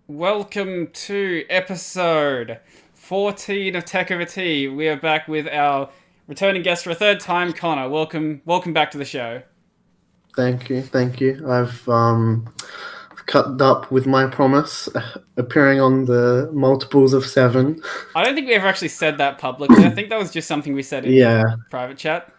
Welcome to episode 14 of Tech Over Tea. We are back with our returning guest for a third time, Connor. Welcome back to the show. Thank you, thank you. I've cut up with my promise, appearing on the multiples of 7. I don't think we ever actually said that publicly. I think that was just something we said in Yeah, private chat.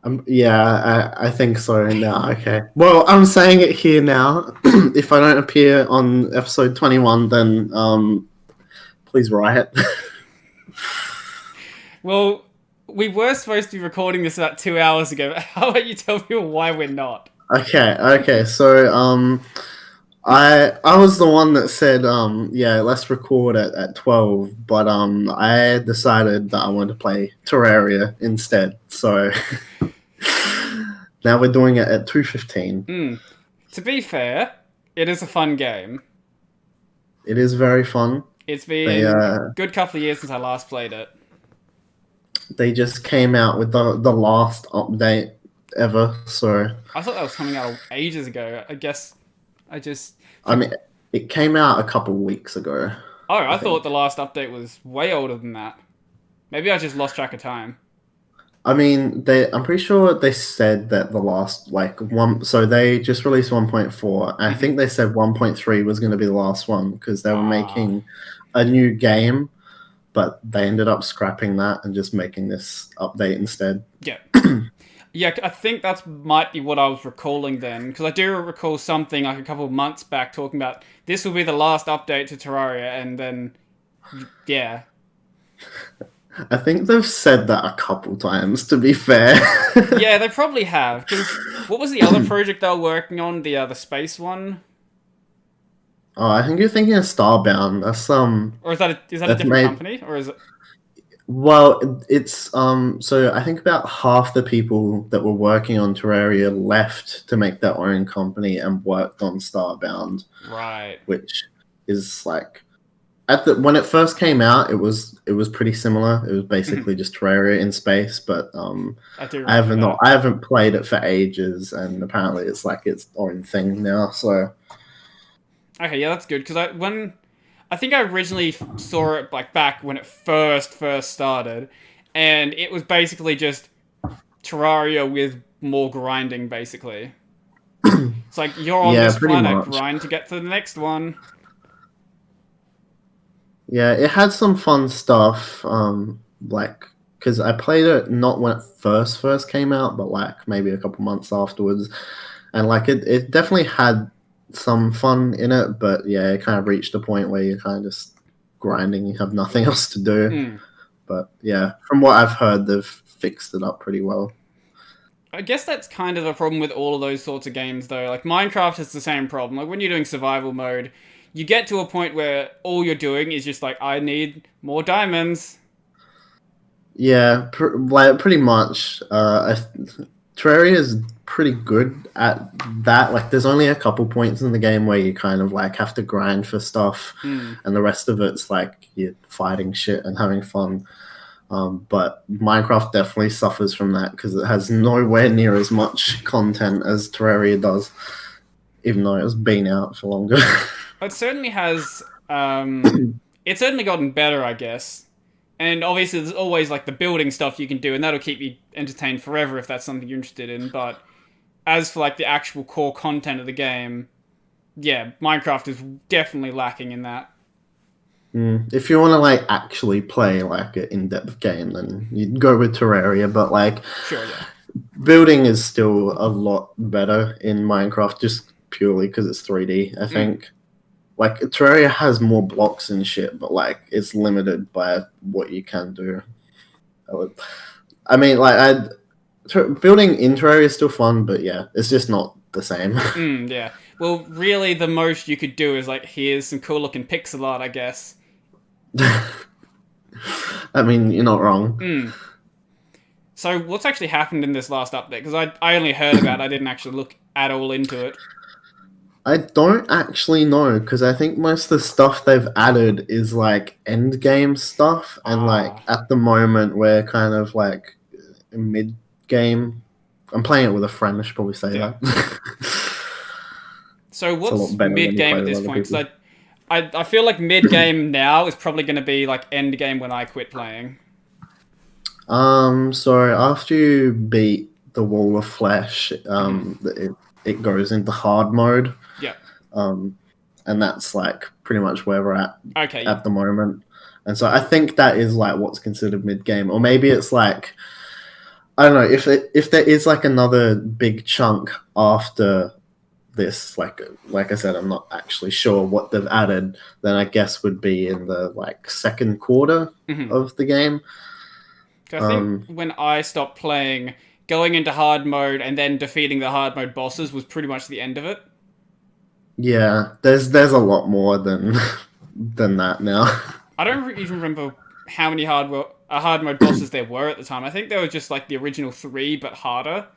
I think so now. Okay. Well, I'm saying it here now. If I don't appear on episode 21, then please riot. Well, we were supposed to be recording this about 2 hours ago. But how about you tell people why we're not? Okay. So I was the one that said yeah, let's record at 12, but I decided that I wanted to play Terraria instead. So now we're doing it at 2:15. To be fair, it is a fun game. It is very fun. It's They been a good couple of years since I last played it. they just came out with the last update ever. So I thought that was coming out ages ago. I guess I just. I mean, it came out a couple weeks ago. Oh, I think. thought the last update was way older than that. Maybe I just lost track of time. I mean, I'm pretty sure they said that the last one. So they just released 1.4. And I think they said 1.3 was going to be the last one because they were making a new game, but they ended up scrapping that and just making this update instead. Yeah. Yeah, I think that might be what I was recalling then, because I do recall something like a couple of months back talking about this will be the last update to Terraria, and then, yeah. I think they've said that a couple times, to be fair. Yeah, they probably have, because what was the other project they were working on, the space one? Oh, I think you're thinking of Starbound. That's Or is that a different company, or is it? Well, it's so I think about half the people that were working on Terraria left to make their own company and worked on Starbound. Right. Which is like when it first came out, it was pretty similar. It was basically just Terraria in space, but I haven't played it for ages, and apparently it's like its own thing now. So okay, yeah, that's good because I think I originally saw it like back when it first started, and it was basically just Terraria with more grinding, basically. It's like you're on this planet, much. Grind to get to the next one. Yeah, it had some fun stuff, like because I played it not when it first came out, but like maybe a couple months afterwards, and like it definitely had some fun in it, but yeah, it kind of reached a point where you're kind of just grinding, you have nothing else to do. But yeah, from what I've heard, they've fixed it up pretty well. I guess that's kind of a problem with all of those sorts of games, though. Like Minecraft has the same problem. Like when you're doing survival mode, you get to a point where all you're doing is just like, I need more diamonds. Yeah, pretty much. Terraria is pretty good at that. Like, there's only a couple points in the game where you kind of like have to grind for stuff, and the rest of it's like you're fighting shit and having fun. But Minecraft definitely suffers from that because it has nowhere near as much content as Terraria does, even though it's been out for longer. It certainly has. It's certainly gotten better, I guess. And obviously, there's always like the building stuff you can do, and that'll keep you entertained forever if that's something you're interested in. But as for like the actual core content of the game, yeah, Minecraft is definitely lacking in that. If you want to like actually play like an in-depth game, then you'd go with Terraria. But like, sure, yeah, building is still a lot better in Minecraft, just purely because it's 3D. I think. Like, Terraria has more blocks and shit, but, like, it's limited by what you can do. I mean, like, building in Terraria is still fun, but, yeah, it's just not the same. Yeah. Well, really, the most you could do is, like, here's some cool-looking pixel art, I guess. I mean, you're not wrong. So, what's actually happened in this last update? Because I only heard about it, I didn't actually look at all into it. I don't actually know, because I think most of the stuff they've added is, like, end game stuff, and, like, at the moment, we're kind of, like, mid-game. I'm playing it with a friend, I should probably say that. So, what's mid-game at this point? Because I feel like mid game now is probably going to be like end game when I quit playing. So after you beat the Wall of Flesh, it goes into hard mode. Yeah. And that's like pretty much where we're Okay. at the moment. And so I think that is like what's considered mid game, or maybe it's like, I don't know, if there is like another big chunk after this, like I said, I'm not actually sure what they've added. Then I guess would be in the like second quarter of the game. I think when I stopped playing, going into hard mode and then defeating the hard mode bosses was pretty much the end of it. Yeah, there's a lot more than than that now. I don't even remember how many hard mode bosses there were at the time. I think there were just like the original 3, but harder.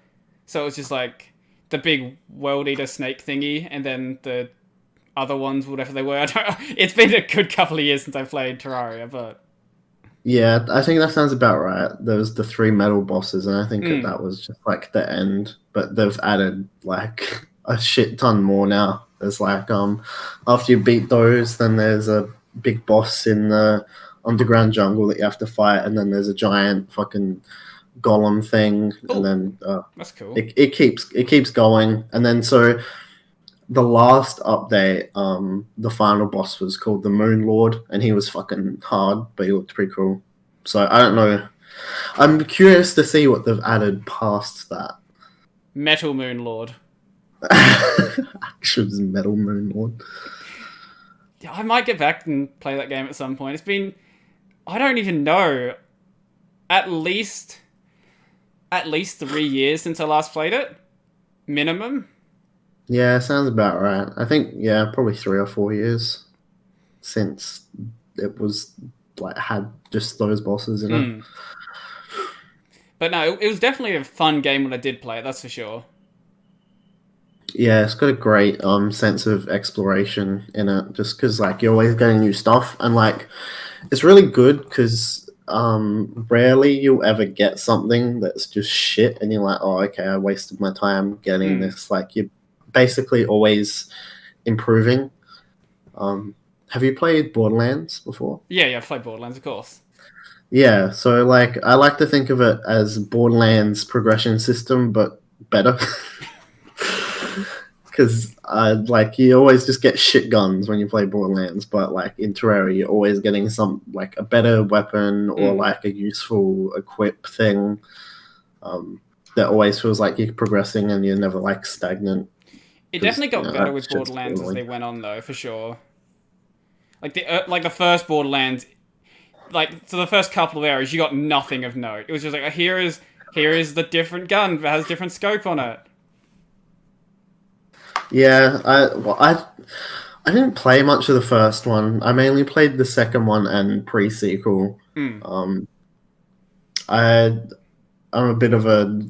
So it was just like the big world eater snake thingy, and then the other ones, whatever they were. It's been a good couple of years since I played Terraria, but yeah, I think that sounds about right. There was the 3 metal bosses, and I think that was just like the end. But they've added like a shit ton more now. There's like after you beat those, then there's a big boss in the underground jungle that you have to fight, and then there's a giant fucking golem thing, and then that's cool. It keeps going, and then so the last update, the final boss was called the Moon Lord, and he was fucking hard, but he looked pretty cool. So I don't know. I'm curious to see what they've added past that. Metal Moon Lord. Actually, Metal Moon Lord. Yeah, I might get back and play that game at some point. It's been, I don't even know, at least 3 years since I last played it, minimum. Yeah, sounds about right. I think probably 3 or 4 years since it was like had just those bosses in it. But no, it was definitely a fun game when I did play it. That's for sure. Yeah, it's got a great sense of exploration in it, just because like you're always getting new stuff, and like it's really good because rarely you'll ever get something that's just shit, and you're like, oh, okay, I wasted my time getting this. Like you're basically always improving. Have you played Borderlands before? Yeah, I've played Borderlands, of course. Yeah, so like I like to think of it as Borderlands progression system, but better. Because like you always just get shit guns when you play Borderlands, but like in Terraria, you're always getting some like a better weapon or like a useful equip thing. That always feels like you're progressing and you're never like stagnant. It definitely got better with Borderlands as they went on, though, for sure. Like the first Borderlands, like so the first couple of areas, you got nothing of note. It was just like here is the different gun that has different scope on it. Yeah, I didn't play much of the first one. I mainly played the second one and pre-sequel. I'm a bit of a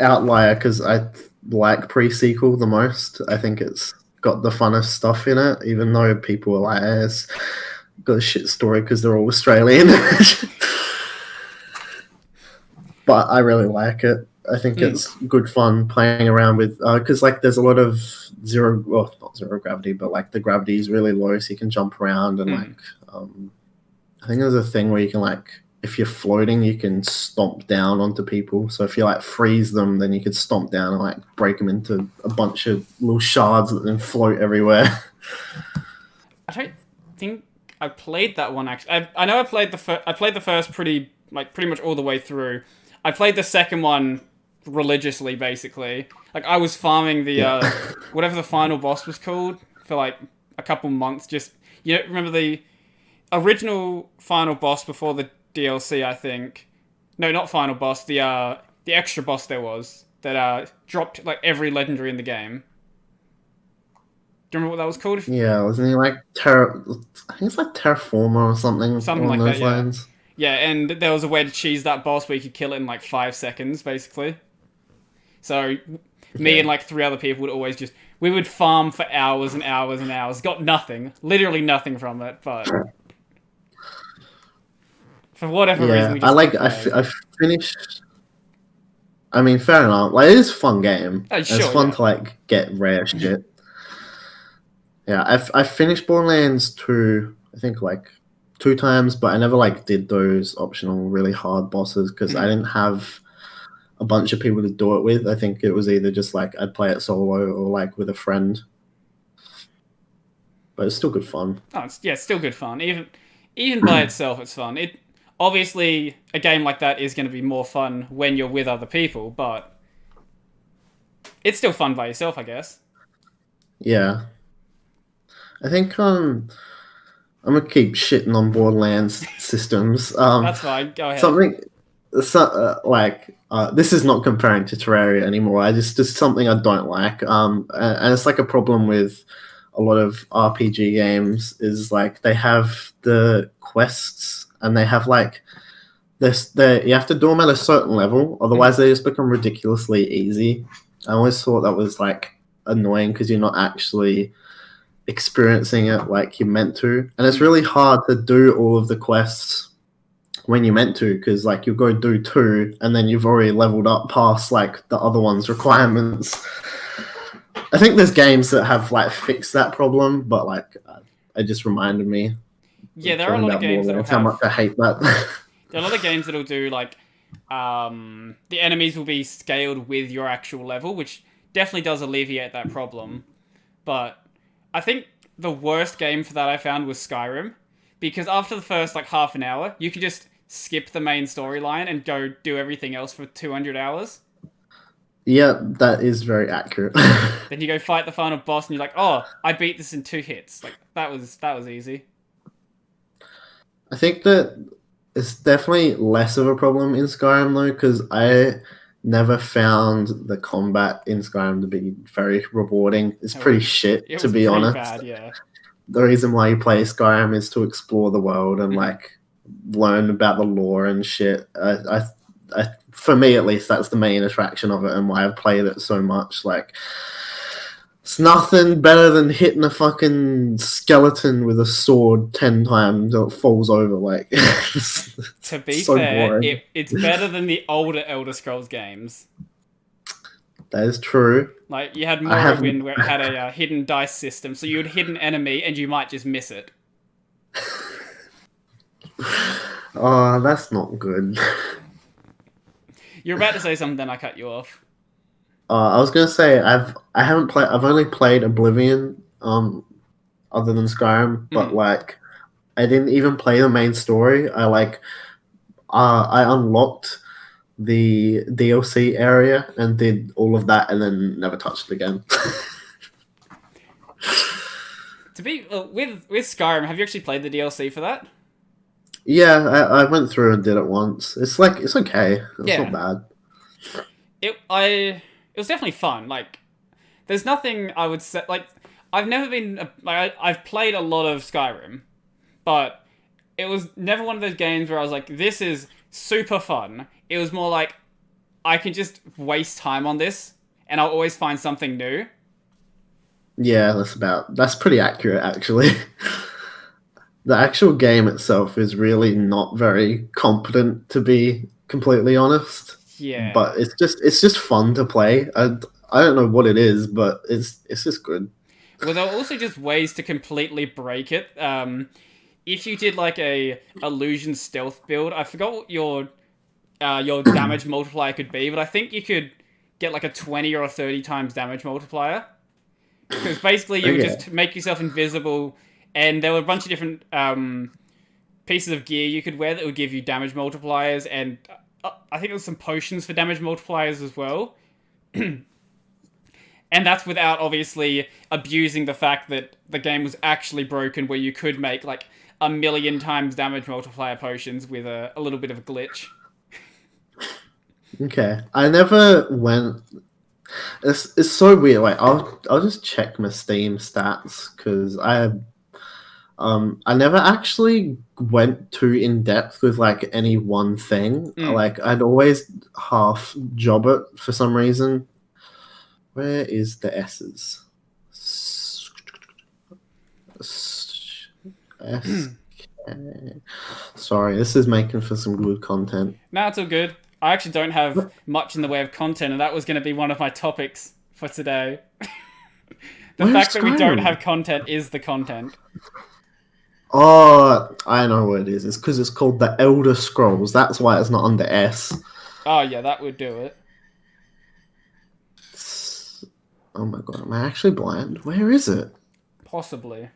outlier because I like pre-sequel the most. I think it's got the funnest stuff in it, even though people are like, it's got a shit story because they're all Australian. But I really like it. I think it's good fun playing around with, because like there's a lot of not zero gravity, but like the gravity is really low, so you can jump around and like, I think there's a thing where you can like, if you're floating, you can stomp down onto people. So if you like freeze them, then you could stomp down and like break them into a bunch of little shards that then float everywhere. I don't think I played that one actually. I know I played the first pretty much all the way through. I played the second one religiously, basically. Like I was farming the whatever the final boss was called for like a couple months. Just remember the original final boss before the DLC? I think no, not final boss. The extra boss there was that dropped like every legendary in the game. Do you remember what that was called? Yeah, wasn't he like I think it's like Terraformer or something Like those that. lines. Yeah, and there was a way to cheese that boss where you could kill it in like 5 seconds, basically. So me and like 3 other people would always we would farm for hours and hours and hours. Got nothing, literally nothing from it, but for whatever reason, we just I finished. I mean, fair enough. Like, it is a fun game. Sure, it's fun to like get rare shit. Yeah, I finished Borderlands 2, I think like 2 times, but I never like did those optional really hard bosses because I Mhm. didn't have a bunch of people to do it with. I think it was either just like I'd play it solo or like with a friend, but it's still good fun. Oh, it's still good fun. Even by itself, it's fun. It obviously a game like that is going to be more fun when you're with other people, but it's still fun by yourself, I guess. Yeah, I think I'm gonna keep shitting on Borderlands systems. That's fine. Go ahead. Something this is not comparing to Terraria anymore. I just something I don't like. And it's like a problem with a lot of RPG games is like they have the quests and they have like this. You have to do them at a certain level, otherwise Mhm. they just become ridiculously easy. I always thought that was like annoying because you're not actually experiencing it like you're meant to, and it's Mhm. really hard to do all of the quests when you're meant to because like you go do two and then you've already leveled up past like the other one's requirements. I think there's games that have like fixed that problem, but like it just reminded me Yeah, there are a talking lot of about games that'll Borderlands how much have. I hate that. There are a lot of games that'll do like, the enemies will be scaled with your actual level, which definitely does alleviate that problem. But I think the worst game for that I found was Skyrim, because after the first like half an hour, you can just skip the main storyline and go do everything else for 200 hours. Yeah, that is very accurate. Then you go fight the final boss, and you're like, "Oh, I beat this in 2 hits." Like that was easy. I think that it's definitely less of a problem in Skyrim though, because I never found the combat in Skyrim to be very rewarding. It's It pretty was shit, it to was be pretty honest. bad, yeah. The reason why you play Skyrim is to explore the world and Mhm. like learn about the lore and shit. For me at least, that's the main attraction of it and why I've played it so much. Like, it's nothing better than hitting a fucking skeleton with a sword 10 times and it falls over. Like, it's To be so fair, boring. it's better than the older Elder Scrolls games. That is true. Like you had I haven't. Morrowind, where it had a hidden dice system, so you would hit an enemy and you might just miss it. Oh, that's not good. You're about to say something, then I cut you off. I was gonna say I haven't played. I've only played Oblivion. Other than Skyrim, but Mm. like I didn't even play the main story. I unlocked the DLC area and did all of that, and then never touched it again. To be with Skyrim, have you actually played the DLC for that? Yeah, I went through and did it once. It's like it's okay. It's not Yeah, bad. it was definitely fun. Like, there's nothing I would say. Like, I've never been like I've played a lot of Skyrim, but it was never one of those games where I was like, this is super fun. It was more like I can just waste time on this, and I'll always find something new. Yeah, that's pretty accurate actually. The actual game itself is really not very competent to be completely honest. Yeah. But it's just fun to play. I don't know what it is, but it's just good. Well, there are also just ways to completely break it. If you did like a illusion stealth build, I forgot what your damage multiplier could be, but I think you could get like a 20 or a 30 times damage multiplier. Because basically you would Okay. just make yourself invisible, and there were a bunch of different pieces of gear you could wear that would give you damage multipliers, and I think there was some potions for damage multipliers as well. And that's without obviously abusing the fact that the game was actually broken, where you could make like a million times damage multiplier potions with a little bit of a glitch. Okay. I never went. It's so weird. Like I'll just check my Steam stats because I never actually went too in depth with like any one thing. Mm. Like I'd always half job it for some reason. Where is the S's? S. Sorry, this is making for some good content. Now it's all good. I actually don't have much in the way of content, and that was going to be one of my topics for today. The Where's fact that we don't Skyrim? have content is the content. Oh, I know what it is. It's because it's called the Elder Scrolls. That's why it's not under S. Oh yeah, that would do it. Oh my god, am I actually blind? Where is it? Possibly.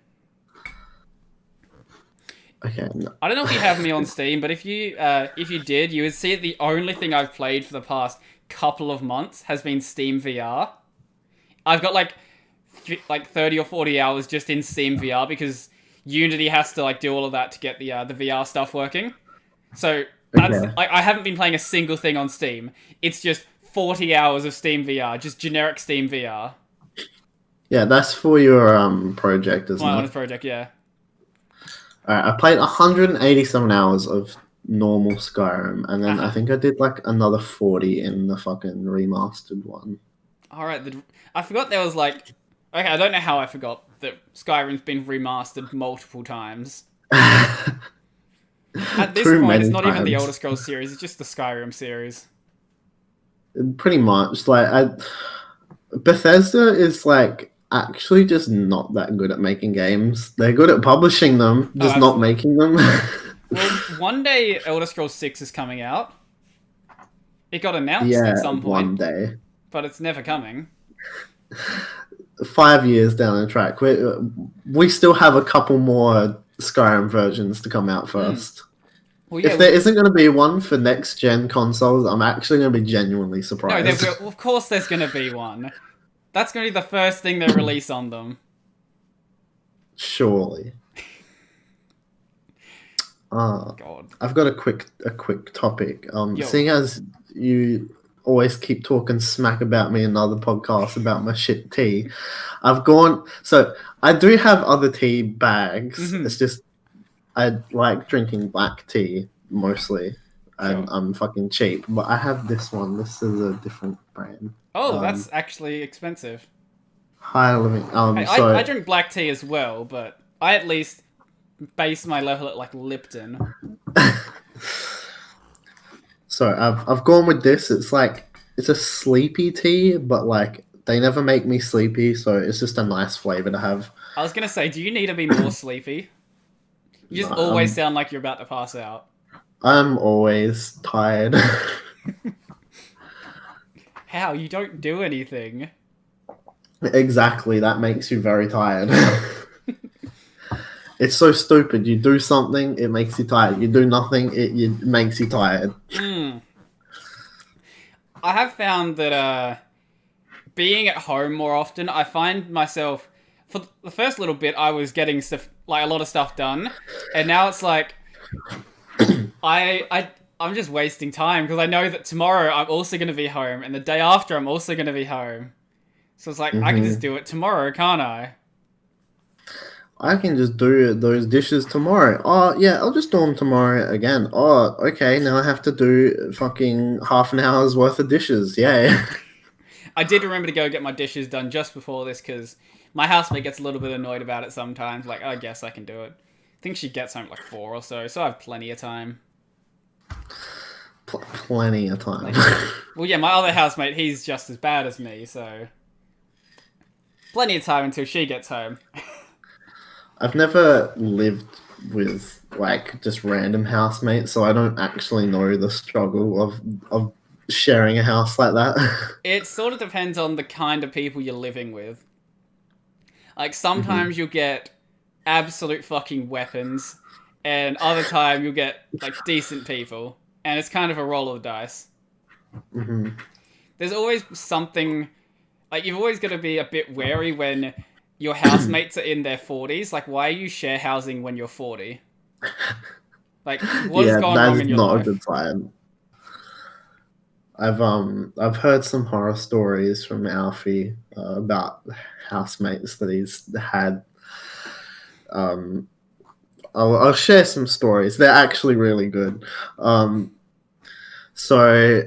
Okay. No. I don't know if you have me on Steam, but if you did, you would see that the only thing I've played for the past couple of months has been Steam VR. I've got like 30 or 40 hours just in Steam VR because Unity has to like do all of that to get the VR stuff working. So that's Okay. like I haven't been playing a single thing on Steam. It's just 40 hours of Steam VR, just generic Steam VR. Yeah, that's for your project, isn't My it? honest project, yeah. Alright, I played 187 hours of normal Skyrim, and then I think I did like another 40 in the fucking remastered one. All right, I forgot there was like. Okay, I don't know how I forgot that Skyrim's been remastered multiple times. At this Too point, many it's not even the times. Elder Scrolls series; it's just the Skyrim series. Pretty much. Bethesda is like actually just not that good at making games. They're good at publishing them, just not absolutely. making them. Well, one day Elder Scrolls 6 is coming out. It got announced Yeah, at some one point, day. but it's never coming. 5 years down the track, we still have a couple more Skyrim versions to come out first. Well, yeah, If there isn't going to be one for next gen consoles, I'm actually going to be genuinely no, surprised. of course there's going to be one. That's going to be the first thing they release on them. Surely. God. I've got a quick topic. Yo. Seeing as you always keep talking smack about me in other podcasts about my shit tea, I've gone. So I do have other tea bags. Mhm. It's just I like drinking black tea mostly, and Sure. I'm fucking cheap. But I have this one. This is a different brand. Oh, that's actually expensive. High living. Hey, I drink black tea as well, but I at least base my level at like Lipton. So I've gone with this. It's a sleepy tea, but like they never make me sleepy, so it's just a nice flavor to have. I was gonna say, do you need to be more sleepy? You just always sound like you're about to pass out. I'm always tired. How? You don't do anything. Exactly, that makes you very tired. It's so stupid. You do something, it makes you tired. You do nothing, it makes you tired. I have found that being at home more often, I find myself for the first little bit I was getting stuff like a lot of stuff done, and now it's like I'm just wasting time because I know that tomorrow I'm also going to be home, and the day after I'm also going to be home. So it's like I can just do it tomorrow, can't I? I can just do those dishes tomorrow. Oh, yeah, I'll just do them tomorrow again. Oh, okay, now I have to do fucking half an hour's worth of dishes. Yay. I did remember to go get my dishes done just before this because my housemate gets a little bit annoyed about it sometimes. Like, I guess I can do it. I think she gets home at like 4 or so I have plenty of time. Plenty of time. Well, yeah, my other housemate, he's just as bad as me, so plenty of time until she gets home. I've never lived with like just random housemates, so I don't actually know the struggle of sharing a house like that. It sort of depends on the kind of people you're living with. Like, sometimes you'll get absolute fucking weapons, and other time you'll get like decent people, and it's kind of a roll of the dice. There's always something, like, you've always got to be a bit wary when your housemates are in their 40s. Like, why are you share housing when you're 40? Like, what has gone wrong in your life? Not a good sign. I've heard some horror stories from Alfie about housemates that he's had. I'll share some stories. They're actually really good. So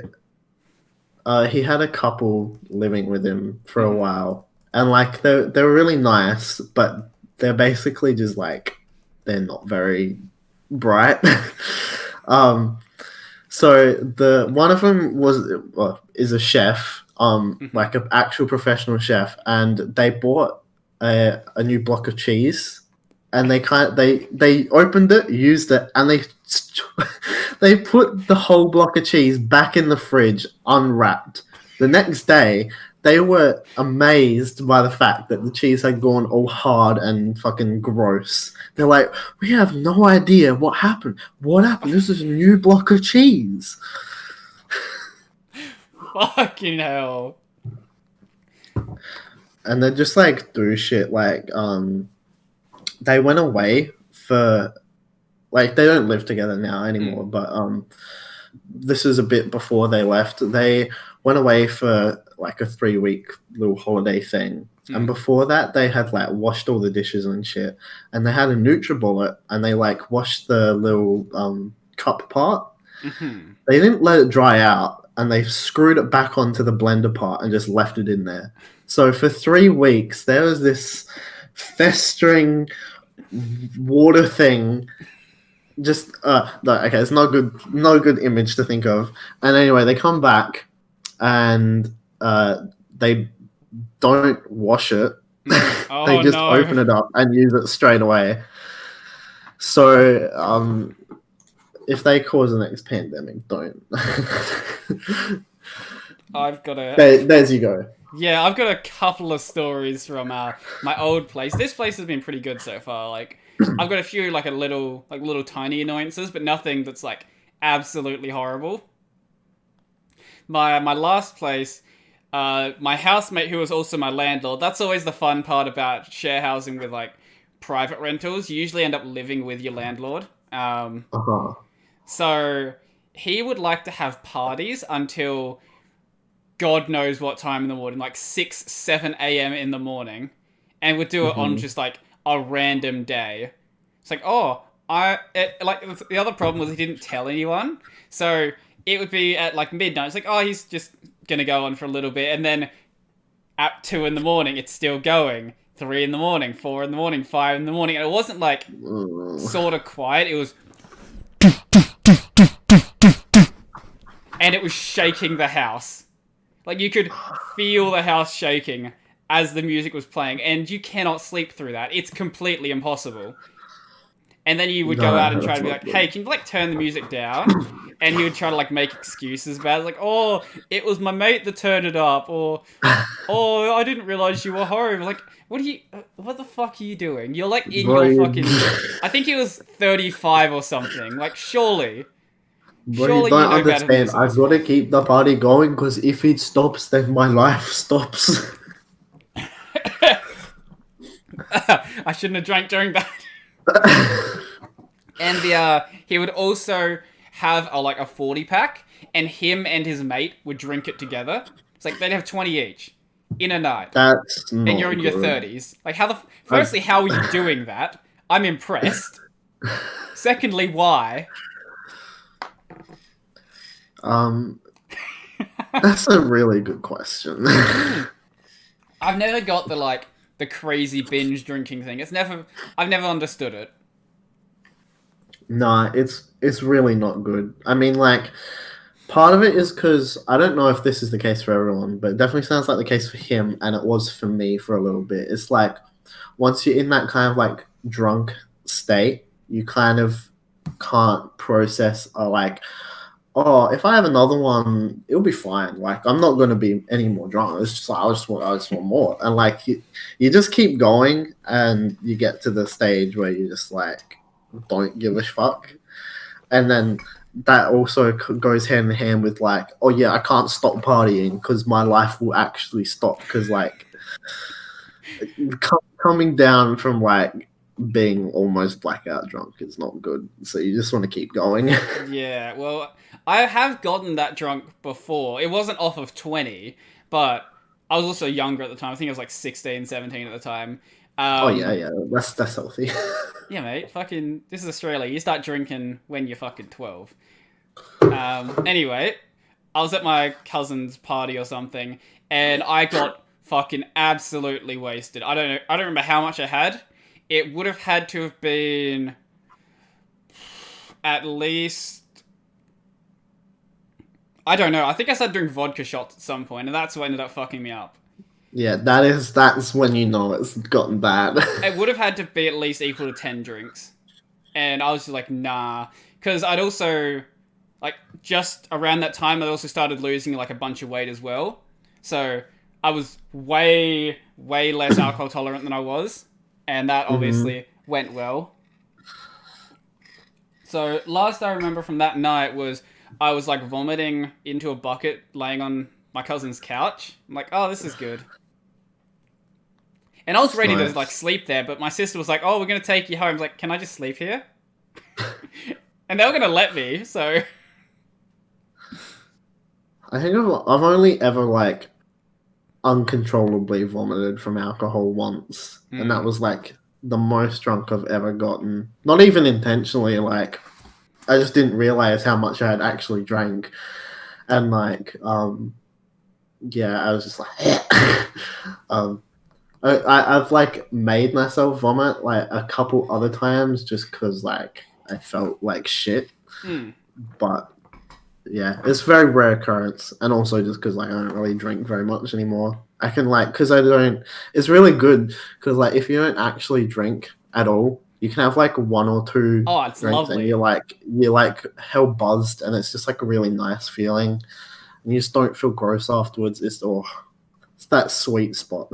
he had a couple living with him for a while, and like they're really nice, but they're basically just like they're not very bright. So the one of them is a chef, like an actual professional chef, and they bought a new block of cheese, and they opened it, used it, and they put the whole block of cheese back in the fridge unwrapped. The next day, they were amazed by the fact that the cheese had gone all hard and fucking gross. They're like, we have no idea what happened. What happened? This is a new block of cheese. Fucking hell. And they just like do shit like they went away for like they don't live together now anymore, but this is a bit before they left. They went away for like a 3-week little holiday thing. And before that, they had like washed all the dishes and shit. And they had a NutriBullet, and they like washed the little cup part. They didn't let it dry out, and they screwed it back onto the blender part and just left it in there. So for 3 weeks, there was this festering water thing. Just no, okay, it's not good image to think of. And anyway, they come back and they don't wash it. Oh, they just no. open it up and use it straight away. So if they cause the next pandemic, don't. I've got a... There's you go. Yeah, I've got a couple of stories from my old place. This place has been pretty good so far. Like, I've got a few like little tiny annoyances, but nothing that's like absolutely horrible. My last place, my housemate who was also my landlord. That's always the fun part about share housing with like private rentals. You usually end up living with your landlord. So he would like to have parties until God knows what time in the morning, like 6, 7 a.m. in the morning, and would do it on just like a random day. It's like, the other problem was he didn't tell anyone, so it would be at like midnight. It's like, oh, he's just gonna go on for a little bit, and then at 2 in the morning, it's still going. 3 in the morning, 4 in the morning, 5 in the morning, and it wasn't like sort of quiet. It was, and it was shaking the house. Like, you could feel the house shaking as the music was playing, and you cannot sleep through that. It's completely impossible. And then you would go out and try to be like, hey, can you, like, turn the music down? And he would try to, like, make excuses about it. Like, oh, it was my mate that turned it up. Or, oh, I didn't realize you were home. Like, what the fuck are you doing? You're, like, in your fucking... I think he was 35 or something. Like, surely... But you don't understand. I've got to keep the party going because if it stops, then my life stops. I shouldn't have drank during that. And he would also have a 40-pack, and him and his mate would drink it together. It's like they'd have 20 each in a night. That's not and you're in your 30s. Like, firstly, how are you doing that? I'm impressed. Secondly, why? That's a really good question. I've never got the crazy binge drinking thing. I've never understood it. Nah, it's really not good. I mean, like, part of it is because I don't know if this is the case for everyone, but it definitely sounds like the case for him, and it was for me for a little bit. It's like once you're in that kind of like drunk state, you kind of can't process like, oh, if I have another one, it'll be fine. Like, I'm not going to be any more drunk. It's just like, I just want more. And like, you just keep going, and you get to the stage where you just like don't give a fuck. And then that also goes hand in hand with like, oh yeah, I can't stop partying because my life will actually stop. Because like coming down from like being almost blackout drunk is not good. So you just want to keep going. Yeah, well, I have gotten that drunk before. It wasn't off of 20, but I was also younger at the time. I think I was like 16, 17 at the time. Oh yeah, that's healthy. Yeah, mate. Fucking, this is Australia. You start drinking when you're fucking 12. Anyway, I was at my cousin's party or something, and I got fucking absolutely wasted. I don't remember how much I had. It would have had to have been at least, I don't know. I think I started doing vodka shots at some point, and that's what ended up fucking me up. Yeah, that's when you know it's gotten bad. It would have had to be at least equal to 10 drinks. And I was just like, nah. Because I'd also, like, just around that time, I also started losing, like, a bunch of weight as well. So I was way, way less alcohol tolerant than I was. And that hmm obviously went well. So last I remember from that night was I was, like, vomiting into a bucket laying on my cousin's couch. I'm like, oh, this is good. And I was That's ready to, like, nice. sleep there, but my sister was like, oh, we're going to take you home. I was like, can I just sleep here? And they were going to let me, so... I think I've only ever like uncontrollably vomited from alcohol once, and that Hmm. was like the most drunk I've ever gotten. Not even intentionally, like I just didn't realize how much I had actually drank, and like yeah, I was just like um I've like made myself vomit like a couple other times just because like I felt like shit, Hmm. but yeah, it's very rare occurrence, and also just because like I don't really drink very much anymore. I can like because I don't. It's really good because like if you don't actually drink at all, you can have like one or two Oh, it's drinks, and lovely. you're like hell buzzed, and it's just like a really nice feeling, and you just don't feel gross afterwards. It's that sweet spot.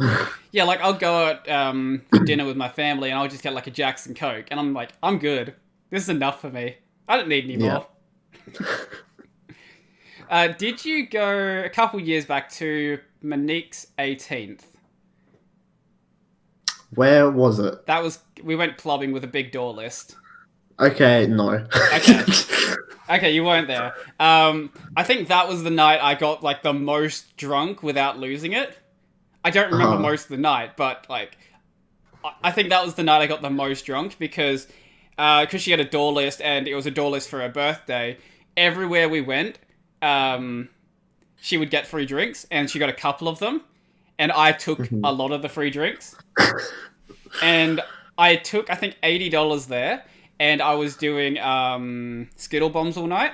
Yeah, like, I'll go out for dinner with my family and I'll just get, like, a Jackson Coke. And I'm like, I'm good. This is enough for me. I don't need any Yeah. more. Did you go a couple years back to Monique's 18th? Where was it? That was... We went clubbing with a big door list. Okay, no. Okay. Okay, you weren't there. I think that was the night I got, like, the most drunk without losing it. I don't remember uh-huh. most of the night, but, like, I think that was the night I got the most drunk because she had a door list and it was a door list for her birthday. Everywhere we went, um, she would get free drinks, and she got a couple of them, and I took a lot of the free drinks, and I took I think $80 there, and I was doing Skittle bombs all night,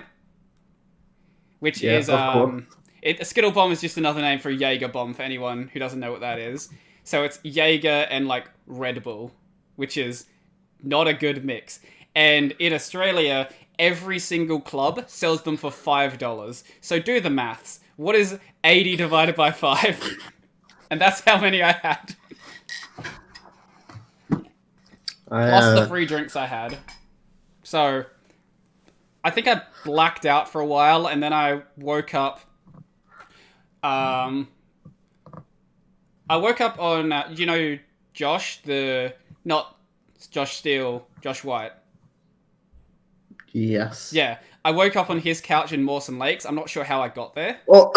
which Yeah, is of course. a Skittle bomb is just another name for a Jaeger bomb for anyone who doesn't know what that is. So it's Jaeger and like Red Bull, which is not a good mix. And in Australia, every single club sells them for $5. So do the maths. What is 80 divided by 5? And that's how many I had. I Plus the free drinks I had. So I think I blacked out for a while and then I woke up. Um, I woke up on, Josh, not Josh Steele, Josh White. yes. Yeah, I woke up on his couch in Mawson Lakes. I'm not sure how I got there. Oh.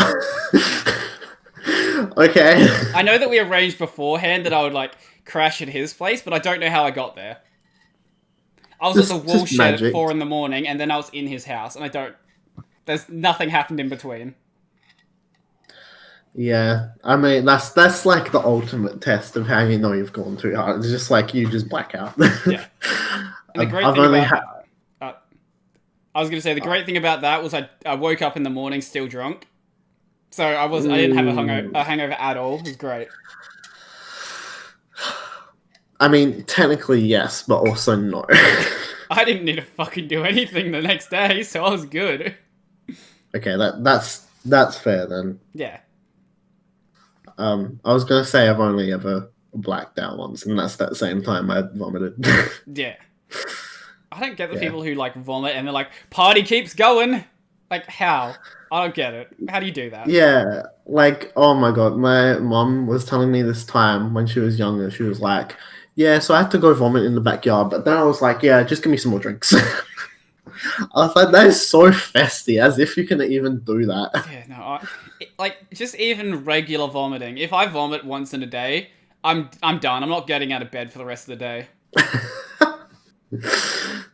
Okay. I know that we arranged beforehand that I would like crash at his place, but I don't know how I got there. I was at the wool Just shed at magic. 4 in the morning, and then I was in his house, and I don't. There's nothing happened in between. Yeah, I mean that's like the ultimate test of how you know you've gone too hard. It's just like you just black out. Yeah, and the great I've thing only about had. uh, I was gonna say the great thing about that was I woke up in the morning still drunk, so I didn't have a hangover at all. It was great. I mean, technically yes, but also no. I didn't need to fucking do anything the next day, so I was good. Okay, that's fair then. Yeah, I was gonna say I've only ever blacked out once, and that's that same time I vomited. yeah. I don't get the Yeah. people who like vomit and they're like, party keeps going. Like, how? I don't get it. How do you do that? Yeah, like oh my god, my mom was telling me this time when she was younger. She was like, "Yeah, so I had to go vomit in the backyard," but then I was like, "Yeah, just give me some more drinks." I was like, "That is so festy, as if you can even do that." Yeah, no, like just even regular vomiting. If I vomit once in a day, I'm done. I'm not getting out of bed for the rest of the day.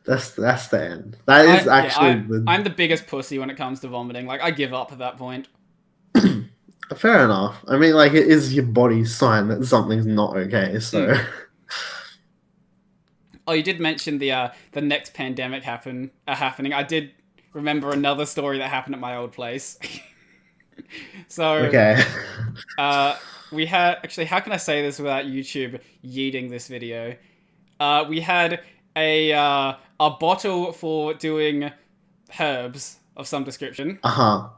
That's the end. That is actually the I'm the biggest pussy when it comes to vomiting. Like I give up at that point. fair enough. I mean, like it is your body's sign that something's not okay. So Hmm. Oh, you did mention the next pandemic happening. I did remember another story that happened at my old place. So okay, uh, we had actually. How can I say this without YouTube yeeting this video? We had a bottle for doing herbs of some description, Uh-huh.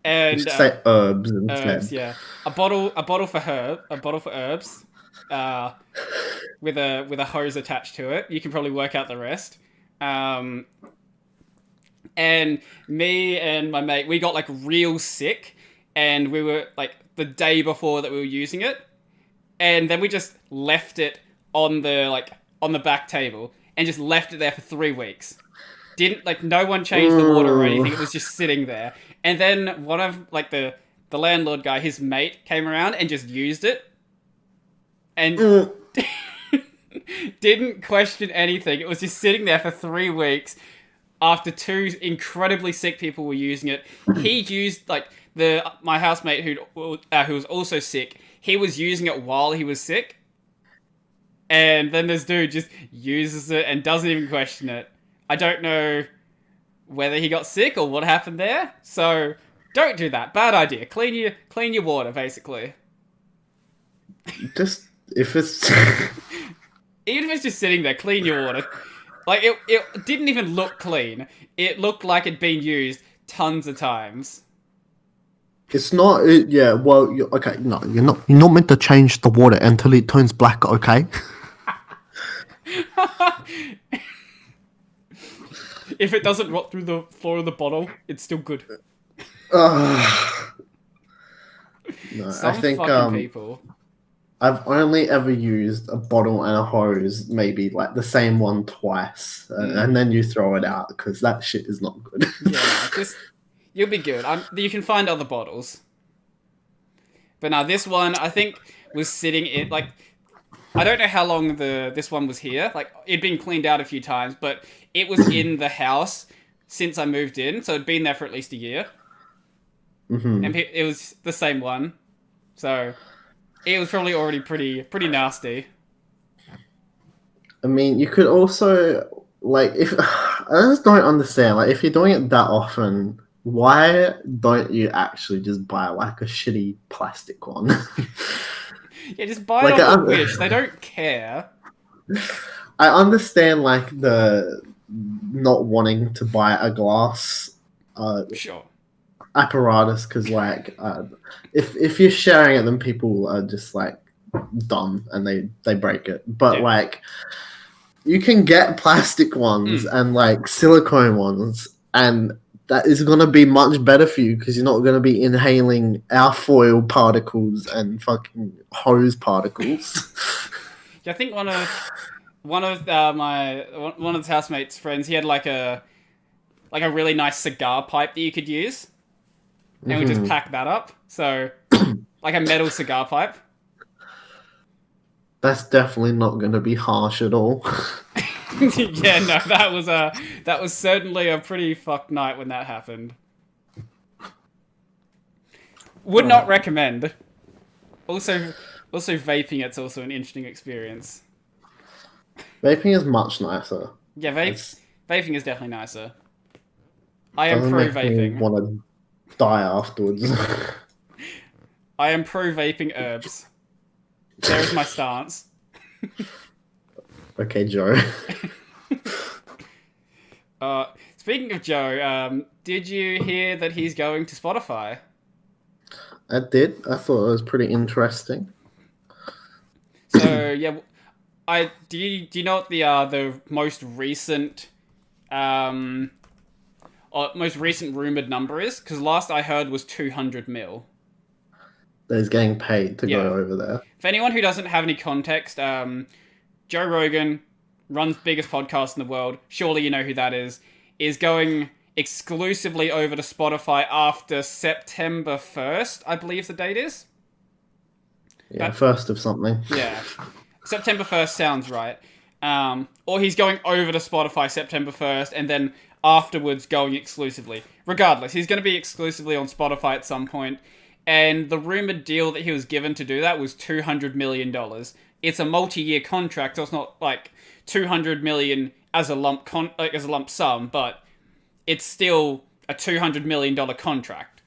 You and should say herbs herbs. instead. Yeah, a bottle for herbs, uh, with a hose attached to it. You can probably work out the rest. Um, and me and my mate, we got like real sick, and we were like the day before that we were using it, and then we just left it on the back table and just left it there for 3 weeks. Didn't like no one changed the water or Ooh. anything. It was just sitting there. And then one of like the landlord guy, his mate came around and just used it and Mm. didn't question anything. It was just sitting there for 3 weeks after two incredibly sick people were using it. He used like my housemate who was also sick. He was using it while he was sick, and then this dude just uses it and doesn't even question it. I don't know whether he got sick or what happened there. So don't do that. Bad idea. Clean your water, basically. Just if it's Even if it's just sitting there, clean your water. Like it didn't even look clean. It looked like it'd been used tons of times. it's not yeah, well okay, no, you're not meant to change the water until it turns black, okay? If it doesn't rot through the floor of the bottle, it's still good. No, Some I think fucking people. I've only ever used a bottle and a hose, maybe like the same one twice, and then you throw it out because that shit is not good. Yeah, no, just you'll be good. You can find other bottles, but now this one I think was sitting in like I don't know how long this one was here. Like it'd been cleaned out a few times, but it was in the house since I moved in, so it'd been there for at least a year, and it was the same one, so it was probably already pretty nasty. I mean, you could also like if I just don't understand like if you're doing it that often, why don't you actually just buy like a shitty plastic one? Yeah, just buy Like it on the Wish. They don't care. I understand like the not wanting to buy a glass Sure. apparatus because like if you're sharing it, then people are just like dumb and they break it. But Yeah. like you can get plastic ones and like silicone ones, and that is going to be much better for you because you're not going to be inhaling alfoil particles and fucking hose particles. Yeah, I think one of the housemates' friends, he had like a really nice cigar pipe that you could use, and we just pack that up. So like a metal cigar pipe. That's definitely not going to be harsh at all. Yeah, no, that was certainly a pretty fucked night when that happened. Would not recommend. Also vaping, it's also an interesting experience. Vaping is much nicer. Yeah, vaping is definitely nicer. I am Doesn't pro make me vaping. want to die afterwards. I am pro vaping herbs. There is my stance. Okay, Joe. Speaking of Joe, did you hear that he's going to Spotify? I did. I thought it was pretty interesting. So yeah, do you know what the most recent most recent rumored number is? Because last I heard was 200 mil. That he's getting paid to Yeah. go over there. For anyone who doesn't have any context, Joe Rogan runs the biggest podcast in the world. Surely you know who that is going exclusively over to Spotify after September 1st, I believe the date is. Yeah, first of something. Yeah. September 1st sounds right. Or he's going over to Spotify September 1st and then afterwards going exclusively. Regardless, he's going to be exclusively on Spotify at some point. And the rumored deal that he was given to do that was $200 million. It's a multi-year contract, so it's not like $200 million as a lump sum, but it's still a $200 million contract.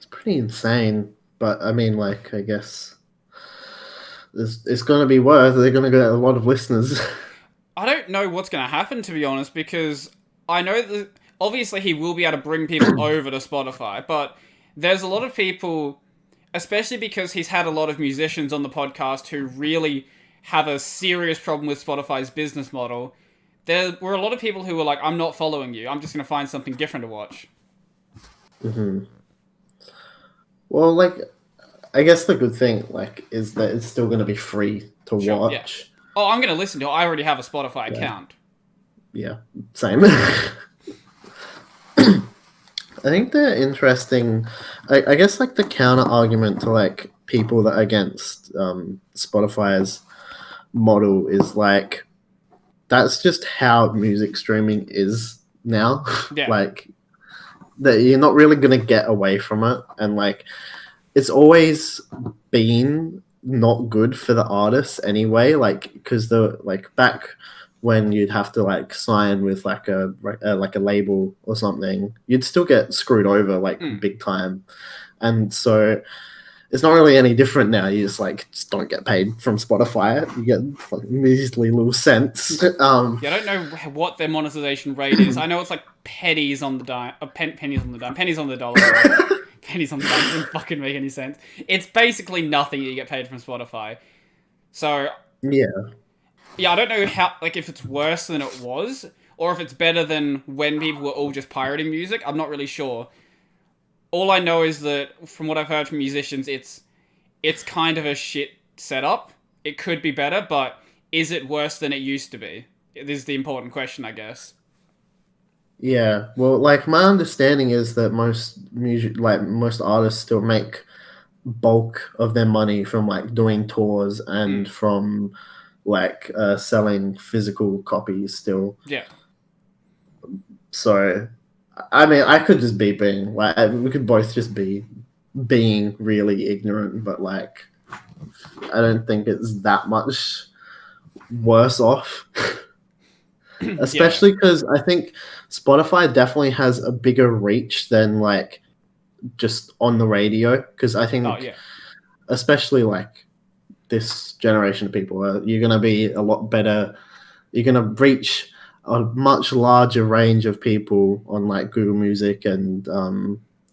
pretty insane. But I mean, like, I guess it's going to be worth. They're going to get a lot of listeners. I don't know what's going to happen, to be honest, because I know that obviously he will be able to bring people over to Spotify, but there's a lot of people, especially because he's had a lot of musicians on the podcast who really have a serious problem with Spotify's business model. There were a lot of people who were like, I'm not following you, I'm just going to find something different to watch. hmm Well, like, I guess the good thing, like, is that it's still going to be free to Sure, yeah. watch. Oh, I'm going to listen to it. I already have a Spotify Yeah. account. Yeah, same. I think they're interesting. I guess like the counter argument to like people that are against Spotify's model is like that's just how music streaming is now. Yeah. Like that you're not really gonna get away from it, and like it's always been not good for the artists anyway. Like because the like back when you'd have to like sign with like a label or something, you'd still get screwed over like big time, and so it's not really any different now. You just don't get paid from Spotify. You get like measly little cents. Yeah, I don't know what their monetization rate is. I know it's like pennies on the dime, pennies on the dime, pennies on the dollar. Pennies on the dime doesn't fucking make any sense. It's basically nothing that you get paid from Spotify. So yeah. Yeah, I don't know how, like, if it's worse than it was, or if it's better than when people were all just pirating music. I'm not really sure. All I know is that, from what I've heard from musicians, it's kind of a shit setup. It could be better, but is it worse than it used to be? This is the important question, I guess. Yeah, well, like my understanding is that most artists still make bulk of their money from like doing tours and from like selling physical copies still. Yeah. So, I mean, I could just be being like we could both just be being really ignorant, but like I don't think it's that much worse off. Especially because I think Spotify definitely has a bigger reach than like just on the radio. Because I think, especially like this generation of people, you're gonna be a lot better. You're gonna reach a much larger range of people on like Google Music and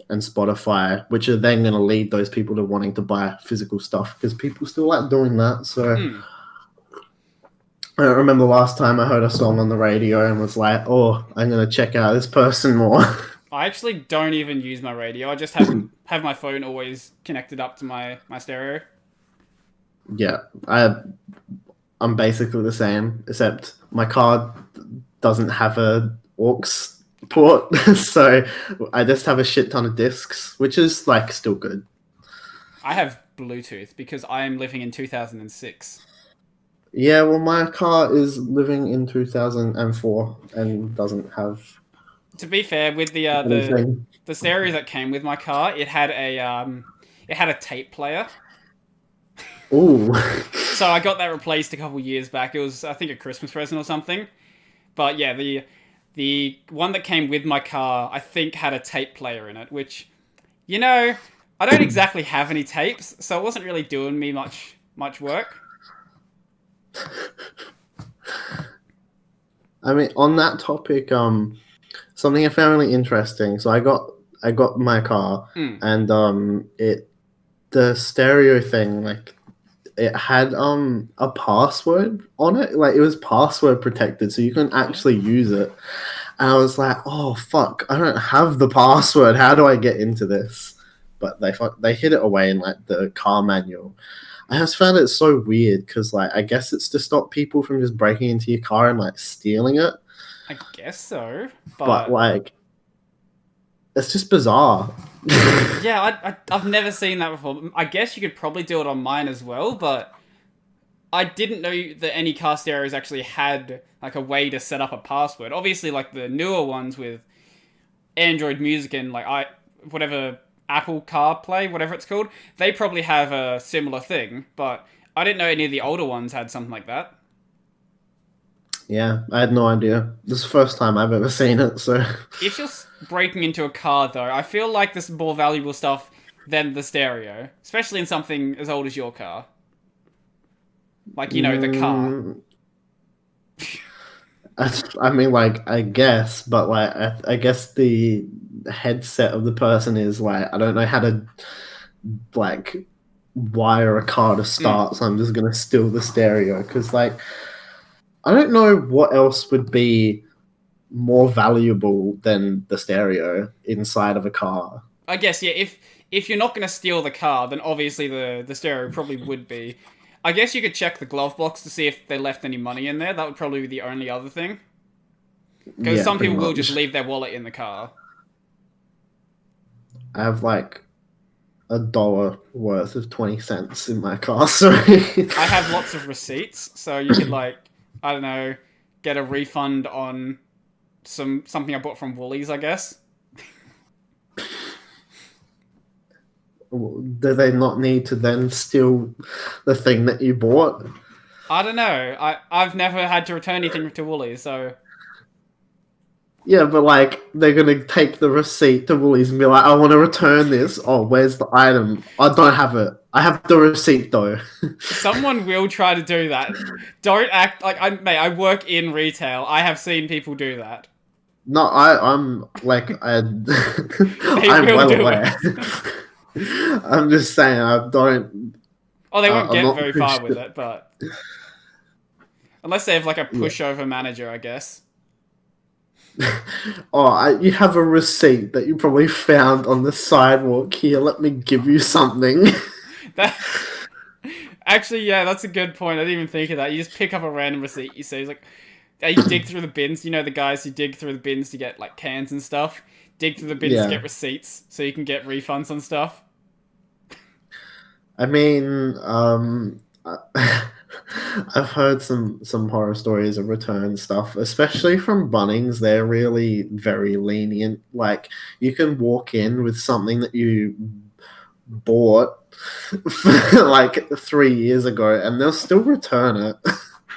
Spotify, which are then gonna lead those people to wanting to buy physical stuff because people still like doing that. So. I don't remember last time I heard a song on the radio and was like, oh, I'm going to check out this person more. I actually don't even use my radio. I just have my phone always connected up to my stereo. Yeah, I'm basically the same, except my car doesn't have a aux port, so I just have a shit ton of discs, which is like still good. I have Bluetooth because I am living in 2006. Yeah, well, my car is living in 2004 and doesn't have. To be fair, with the stereo that came with my car, it had a tape player. Ooh. So I got that replaced a couple years back. It was, I think, a Christmas present or something. But yeah, the one that came with my car, I think, had a tape player in it, which, I don't exactly have any tapes, so it wasn't really doing me much work. I mean, on that topic, something I found really interesting. So I got my car, and the stereo thing, like it had a password on it, like it was password protected, so you couldn't actually use it. And I was like, oh fuck, I don't have the password. How do I get into this? But they hid it away in like the car manual. I just found it so weird because, like, I guess it's to stop people from just breaking into your car and like stealing it. I guess so, but like, it's just bizarre. Yeah, I've never seen that before. I guess you could probably do it on mine as well, but I didn't know that any car stereos actually had like a way to set up a password. Obviously, like the newer ones with Android Music and like whatever. Apple CarPlay, whatever it's called, they probably have a similar thing, but I didn't know any of the older ones had something like that. Yeah, I had no idea. This is the first time I've ever seen it, so... If you're breaking into a car, though, I feel like this more valuable stuff than the stereo, especially in something as old as your car. Like, the car. Mm, I mean, like, I guess, but like, I guess the headset of the person is like, I don't know how to like wire a car to Mm. start, so I'm just gonna steal the stereo because, like, I don't know what else would be more valuable than the stereo inside of a car. I guess, yeah, if you're not going to steal the car, then obviously the stereo probably would be. I guess you could check the glove box to see if they left any money in there. That would probably be the only other thing. Because Yeah, some pretty people will just much. leave their wallet in the car. I have like $1 worth of 20 cents in my car, so I have lots of receipts, so you could, like, I don't know, get a refund on something I bought from Woolies, I guess. do they not need to then steal the thing that you bought? I don't know. I've never had to return anything to Woolies, so Yeah, but like they're gonna take the receipt to Woolies and be like, "I want to return this." Oh, where's the item? I don't have it. I have the receipt though. someone will try to do that. Don't act like I work in retail. I have seen people do that. No, I'm like They I'm will well do aware. it. I'm just saying I don't. Oh, they won't I'm get not very too far with sure. it, but unless they have like a Yeah. pushover manager, I guess. Oh, you have a receipt that you probably found on the sidewalk. Here, let me give you something. That actually, yeah, that's a good point. I didn't even think of that. You just pick up a random receipt you see. It's like you dig through the bins. You know the guys who dig through the bins to get like cans and stuff. Dig through the bins to Yeah. get receipts, so you can get refunds on stuff. I mean, I've heard some horror stories of return stuff, especially from Bunnings. They're really very lenient. Like you can walk in with something that you bought like 3 years ago, and they'll still return it.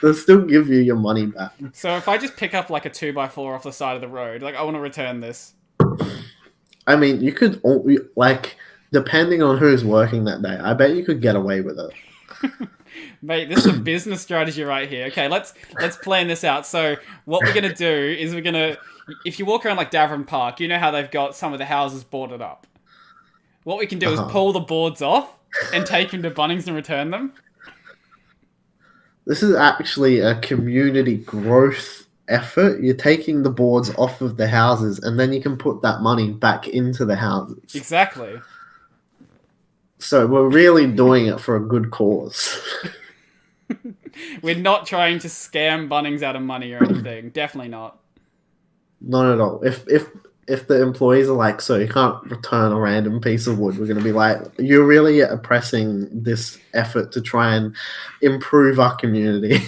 They'll still give you your money back. So if I just pick up like a 2x4 off the side of the road, like I want to return this. I mean, you could like depending on who's working that day. I bet you could get away with it. Mate, this is a business strategy right here. Okay, let's plan this out. So what we're gonna do is if you walk around like Davern Park, you know how they've got some of the houses boarded up. What we can do is Uh-huh. pull the boards off and take them to Bunnings and return them. This is actually a community growth effort. You're taking the boards off of the houses, and then you can put that money back into the houses. Exactly. So we're really doing it for a good cause. We're not trying to scam Bunnings out of money or anything. Definitely not. Not at all. If the employees are like, so you can't return a random piece of wood, we're going to be like, you're really oppressing this effort to try and improve our community.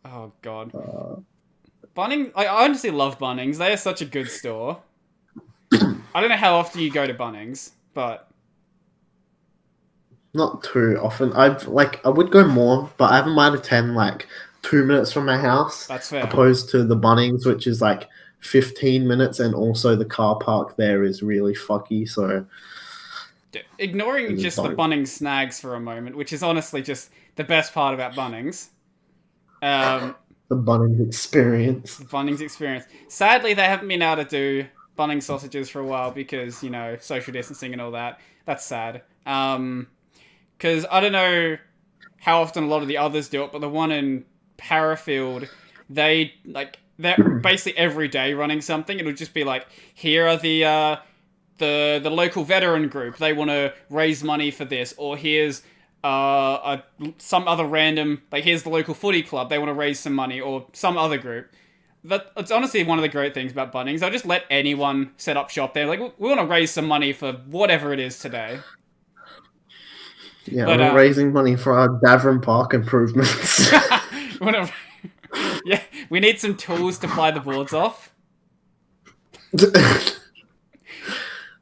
Oh god. Bunnings. I honestly love Bunnings. They are such a good store. I don't know how often you go to Bunnings, but Not too often. I would go more, but I have a might attend like 2 minutes from my house, that's fair. opposed to the Bunnings, which is like 15 minutes, and also the car park there is really fucky. So Ignoring just the don't. Bunnings snags for a moment, which is honestly just the best part about Bunnings. The The Bunnings experience. Bunnings experience. Sadly, they haven't been able to do Bunnings sausages for a while because, social distancing and all that. That's sad. Because I don't know how often a lot of the others do it, but the one in Parafield, they're basically every day running something. It'll just be like, here are the local veteran group. They want to raise money for this, or here's some other random, like here's the local footy club. They want to raise some money, or some other group. It's honestly one of the great things about Bunnings. They'll just let anyone set up shop there. Like, we want to raise some money for whatever it is today. Yeah, But we're raising money for our Davern Park improvements. yeah, we need some tools to ply the boards off.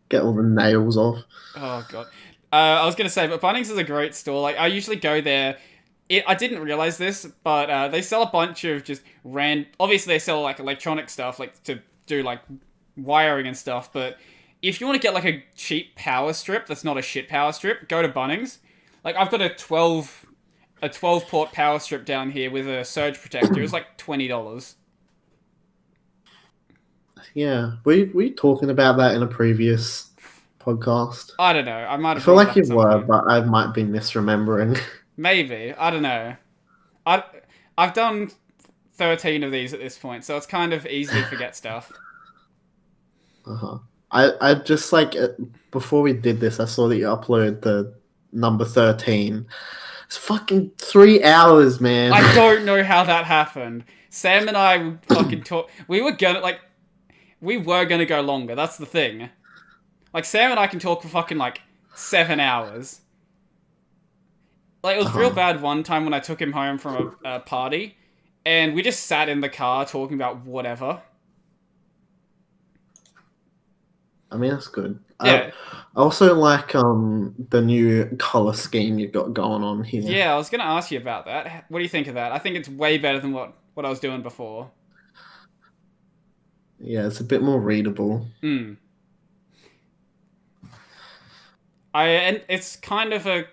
Get all the nails off. Oh god. I was gonna say, but Bunnings is a great store. Like, I usually go there. I didn't realize this, but they sell a bunch of just obviously, they sell like electronic stuff, like to do like wiring and stuff. But if you want to get like a cheap power strip that's not a shit power strip, go to Bunnings. Like I've got a 12 port power strip down here with a surge protector. It was like $20. Yeah, we talking about that in a previous podcast. I don't know. I might I have feel brought it like up you at some were, point. but I might be misremembering. Maybe. I don't know. I I've done 13 of these at this point, so it's kind of easy to forget stuff. Uh-huh. I just like before we did this, I saw that you uploaded the number 13. It's fucking 3 hours, man. I don't know how that happened. Sam and I would fucking talk. We were gonna go longer. That's the thing. Like Sam and I can talk for fucking like 7 hours. Like it was real bad one time when I took him home from a party, and we just sat in the car talking about whatever. I mean, that's good. Yeah. I also like the new color scheme you've got going on here. Yeah, I was gonna ask you about that. What do you think of that? I think it's way better than what I was doing before. Yeah, it's a bit more readable. Hmm. And it's kind of an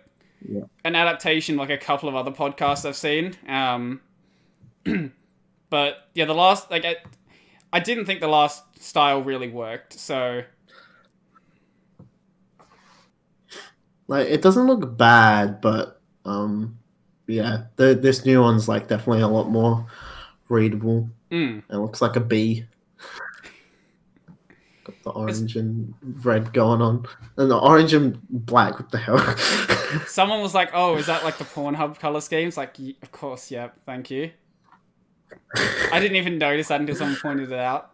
adaptation like a couple of other podcasts I've seen. But yeah, the last like I didn't think the last style really worked. So Like, it doesn't look bad, but yeah, this new one's like definitely a lot more readable. It looks like a bee. Got the orange and red going on, and the orange and black. What the hell? someone was like, "Oh, is that like the Pornhub color schemes?" Like, of course, yeah, thank you. I didn't even notice that until someone pointed it out.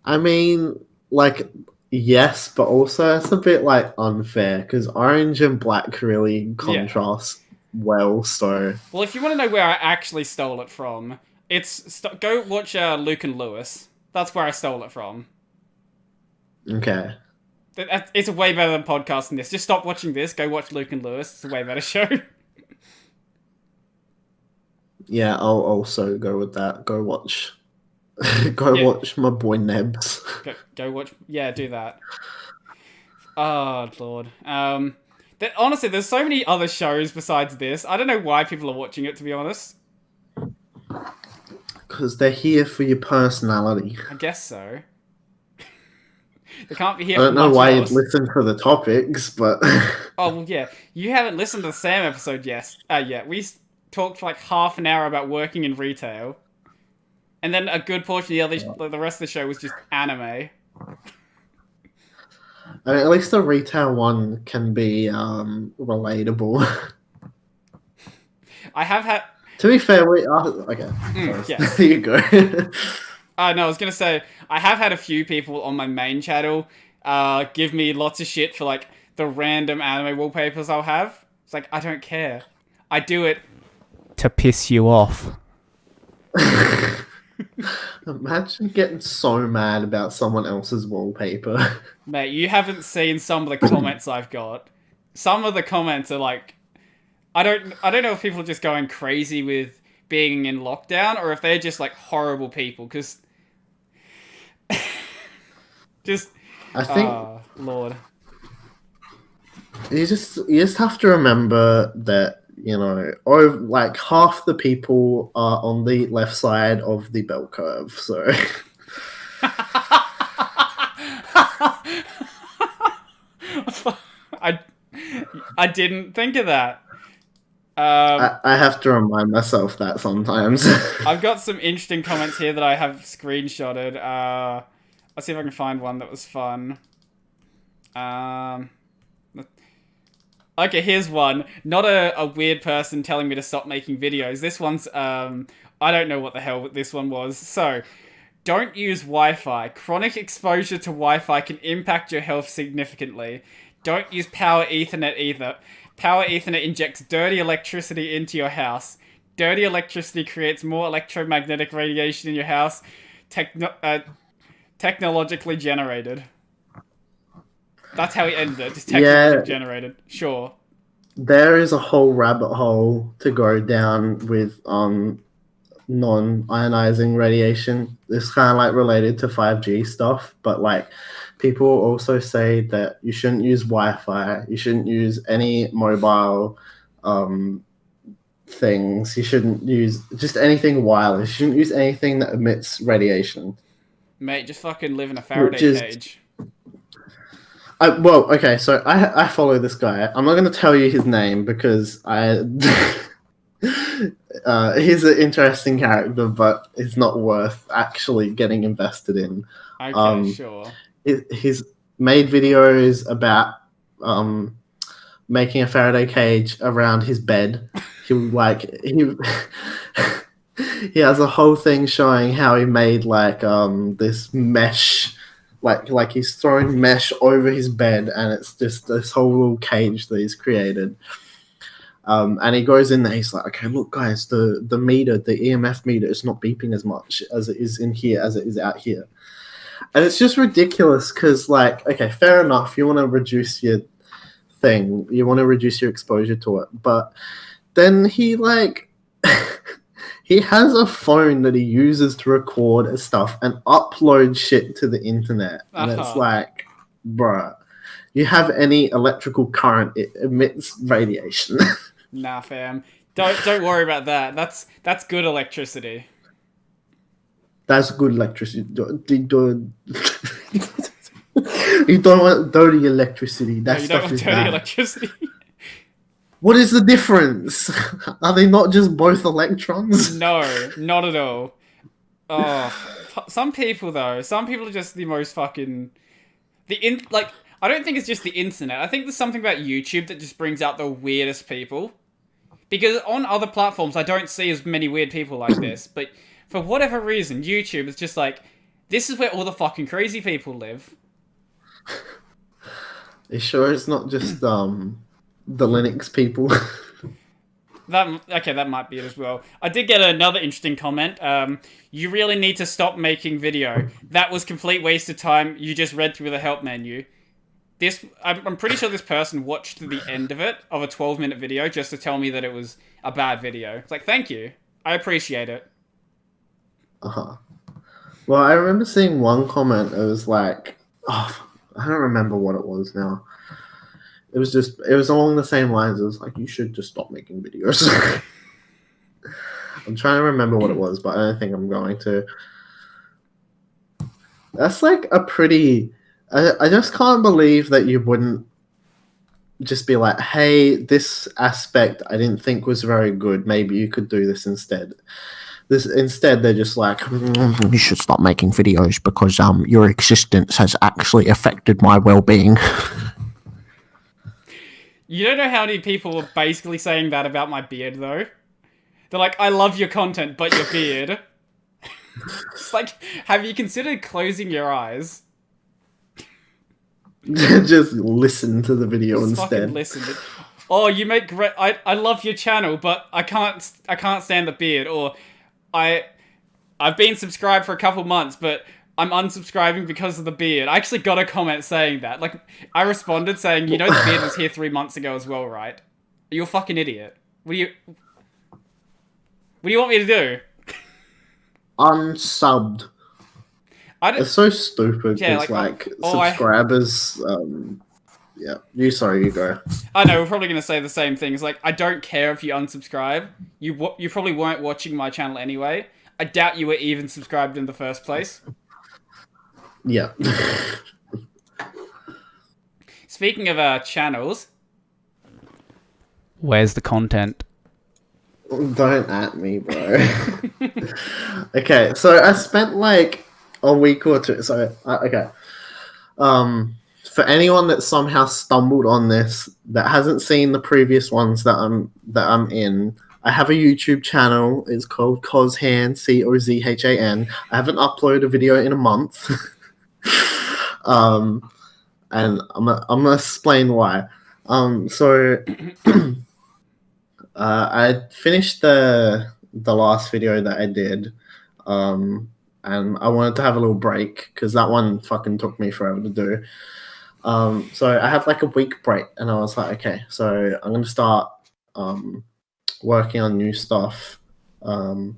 I mean, like, yes, but also it's a bit like unfair because orange and black really contrast well. So, well, if you want to know where I actually stole it from, go watch Luke and Lewis. That's where I stole it from. okay. It's a way better than podcasting this. Just stop watching this. Go watch Luke and Lewis. It's a way better show. Yeah, I'll also go with that. Go watch. Watch my boy Nebs. Go watch. Yeah, do that. Oh Lord. Honestly, there's so many other shows besides this. I don't know why people are watching it. To be honest, Because they're here for your personality. I guess so. They can't be here. I don't know much why else. you'd listen for the topics, but Oh well, yeah. You haven't listened to the Sam episode yet. Yeah, we talked for like half an hour about working in retail, and then a good portion of the rest of the show was just anime. I mean, at least the retail one can be relatable. I have had. To be fair, okay. Yes. There you go. No, I was gonna say I have had a few people on my main channel give me lots of shit for like the random anime wallpapers I'll have. It's like I don't care. I do it to piss you off. Imagine getting so mad about someone else's wallpaper. Mate, you haven't seen some of the comments I've got. Some of the comments are like I don't know if people are just going crazy with being in lockdown or if they're just like horrible people because just I think Lord. you just have to remember that, you know, like half the people are on the left side of the bell curve. So I didn't think of that. I have to remind myself that sometimes. I've got some interesting comments here that I have screenshotted. Let's see if I can find one that was fun. Okay, here's one. Not a weird person telling me to stop making videos. This one's, I don't know what the hell this one was. So, don't use Wi-Fi. Chronic exposure to Wi-Fi can impact your health significantly. Don't use Power Ethernet either. Power Ethernet injects dirty electricity into your house. Dirty electricity creates more electromagnetic radiation in your house. Technologically generated. That's how he ended it. Just technologically generated. Sure. There is a whole rabbit hole to go down with non-ionizing radiation. It's kind of like related to 5G stuff, but like people also say that you shouldn't use Wi-Fi, you shouldn't use any mobile things, you shouldn't use just anything wireless, you shouldn't use anything that emits radiation. Mate, just fucking live in a Which Faraday is cage. well, okay, so I follow this guy. I'm not going to tell you his name because I he's an interesting character, but it's not worth actually getting invested in. Okay, sure. He's made videos about making a Faraday cage around his bed. He he has a whole thing showing how he made like this mesh, like he's throwing mesh over his bed, and it's just this whole little cage that he's created. And he goes in there, he's like, okay, look guys, the meter, the EMF meter is not beeping as much as it is in here as it is out here. And it's just ridiculous because, like, okay, fair enough, you want to reduce your thing, you want to reduce your exposure to it, but then he like he has a phone that he uses to record stuff and upload shit to the internet, and it's like, bruh, you have any electrical current, it emits radiation. Nah, fam. Don't worry about that. That's good electricity. That's good electricity. You don't want dirty electricity. That No, you don't stuff want is dirty bad. electricity. What is the difference? Are they not just both electrons? No, not at all. Oh, some people though. Some people are just the most fucking like. I don't think it's just the internet. I think there's something about YouTube that just brings out the weirdest people. Because on other platforms, I don't see as many weird people like this. But for whatever reason, YouTube is just like, this is where all the fucking crazy people live. You sure it's not just the Linux people? That might be it as well. I did get another interesting comment. You really need to stop making video. That was complete waste of time. You just read through the help menu. I'm pretty sure this person watched to the end of it, of a 12-minute video, just to tell me that it was a bad video. It's like, thank you. I appreciate it. Uh-huh. Well, I remember seeing one comment. It was like, oh, I don't remember what it was now. It was along the same lines. It was like, you should just stop making videos. I'm trying to remember what it was, but I don't think I'm going to. That's like a pretty... I just can't believe that you wouldn't just be like, hey, this aspect I didn't think was very good. Maybe you could do this instead. Instead, they're just like, you should stop making videos because your existence has actually affected my well-being. You don't know how many people were basically saying that about my beard, though. They're like, I love your content, but your beard. It's like, have you considered closing your eyes? Just listen to the video Just instead. fucking listen. Oh, you make great. I love your channel, but I can't stand the beard. Or I've been subscribed for a couple months, but I'm unsubscribing because of the beard. I actually got a comment saying that. Like, I responded saying, you know, the beard was here 3 months ago as well, right? You're a fucking idiot. What do you want me to do? Unsubbed. It's so stupid because, subscribers... yeah, you go. I know, we're probably going to say the same things. Like, I don't care if you unsubscribe. You probably weren't watching my channel anyway. I doubt you were even subscribed in the first place. Yeah. Speaking of channels, where's the content? Don't at me, bro. Okay, so I spent like a week or two. So okay, for anyone that somehow stumbled on this that hasn't seen the previous ones that I'm in, I have a YouTube channel. It's called Cozhan, Cozhan. I haven't uploaded a video in a month. And I'm gonna explain why. So I finished the last video that I did, and I wanted to have a little break because that one fucking took me forever to do. So I had like a week break, and I was like, okay, so I'm gonna start working on new stuff, and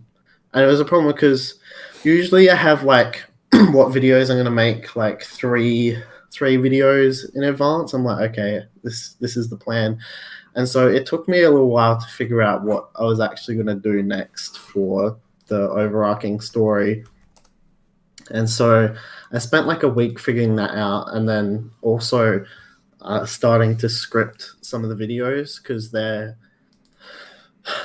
And it was a problem because usually I have like what videos I'm gonna make, like three videos in advance. I'm like, okay, this is the plan. And so it took me a little while to figure out what I was actually gonna do next for the overarching story. And so I spent like a week figuring that out, and then also starting to script some of the videos because they're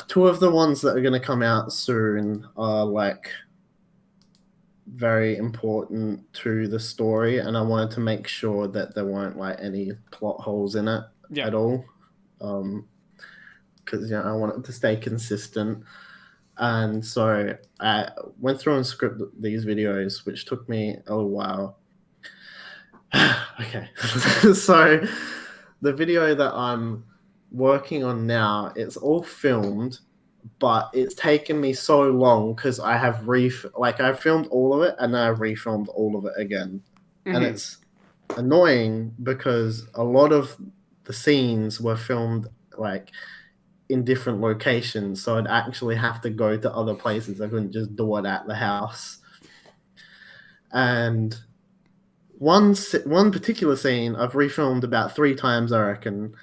two of the ones that are going to come out soon are like very important to the story, and I wanted to make sure that there weren't like any plot holes in it at all, because I wanted to stay consistent. And so I went through and scripted these videos, which took me a little while. Okay, so the video that I'm working on now, it's all filmed, but it's taken me so long because I have I filmed all of it and then I refilmed all of it again. And it's annoying because a lot of the scenes were filmed like in different locations, so I'd actually have to go to other places. I couldn't just do it at the house. And one particular scene I've refilmed about 3 times, I reckon,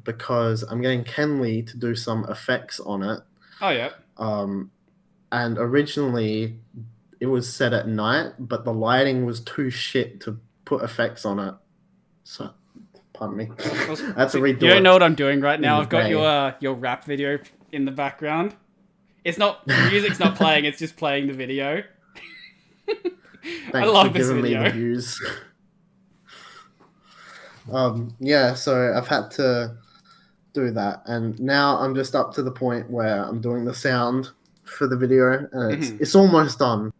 because I'm getting Kenley to do some effects on it. Oh yeah. And originally it was set at night, but the lighting was too shit to put effects on it. So, pardon me. I had to redo it. You don't know what I'm doing right now. I've got your rap video in the background. It's not music's not playing. It's just playing the video. I love this video. Me the views. Yeah, so I've had to do that, and now I'm just up to the point where I'm doing the sound for the video, and it's almost done.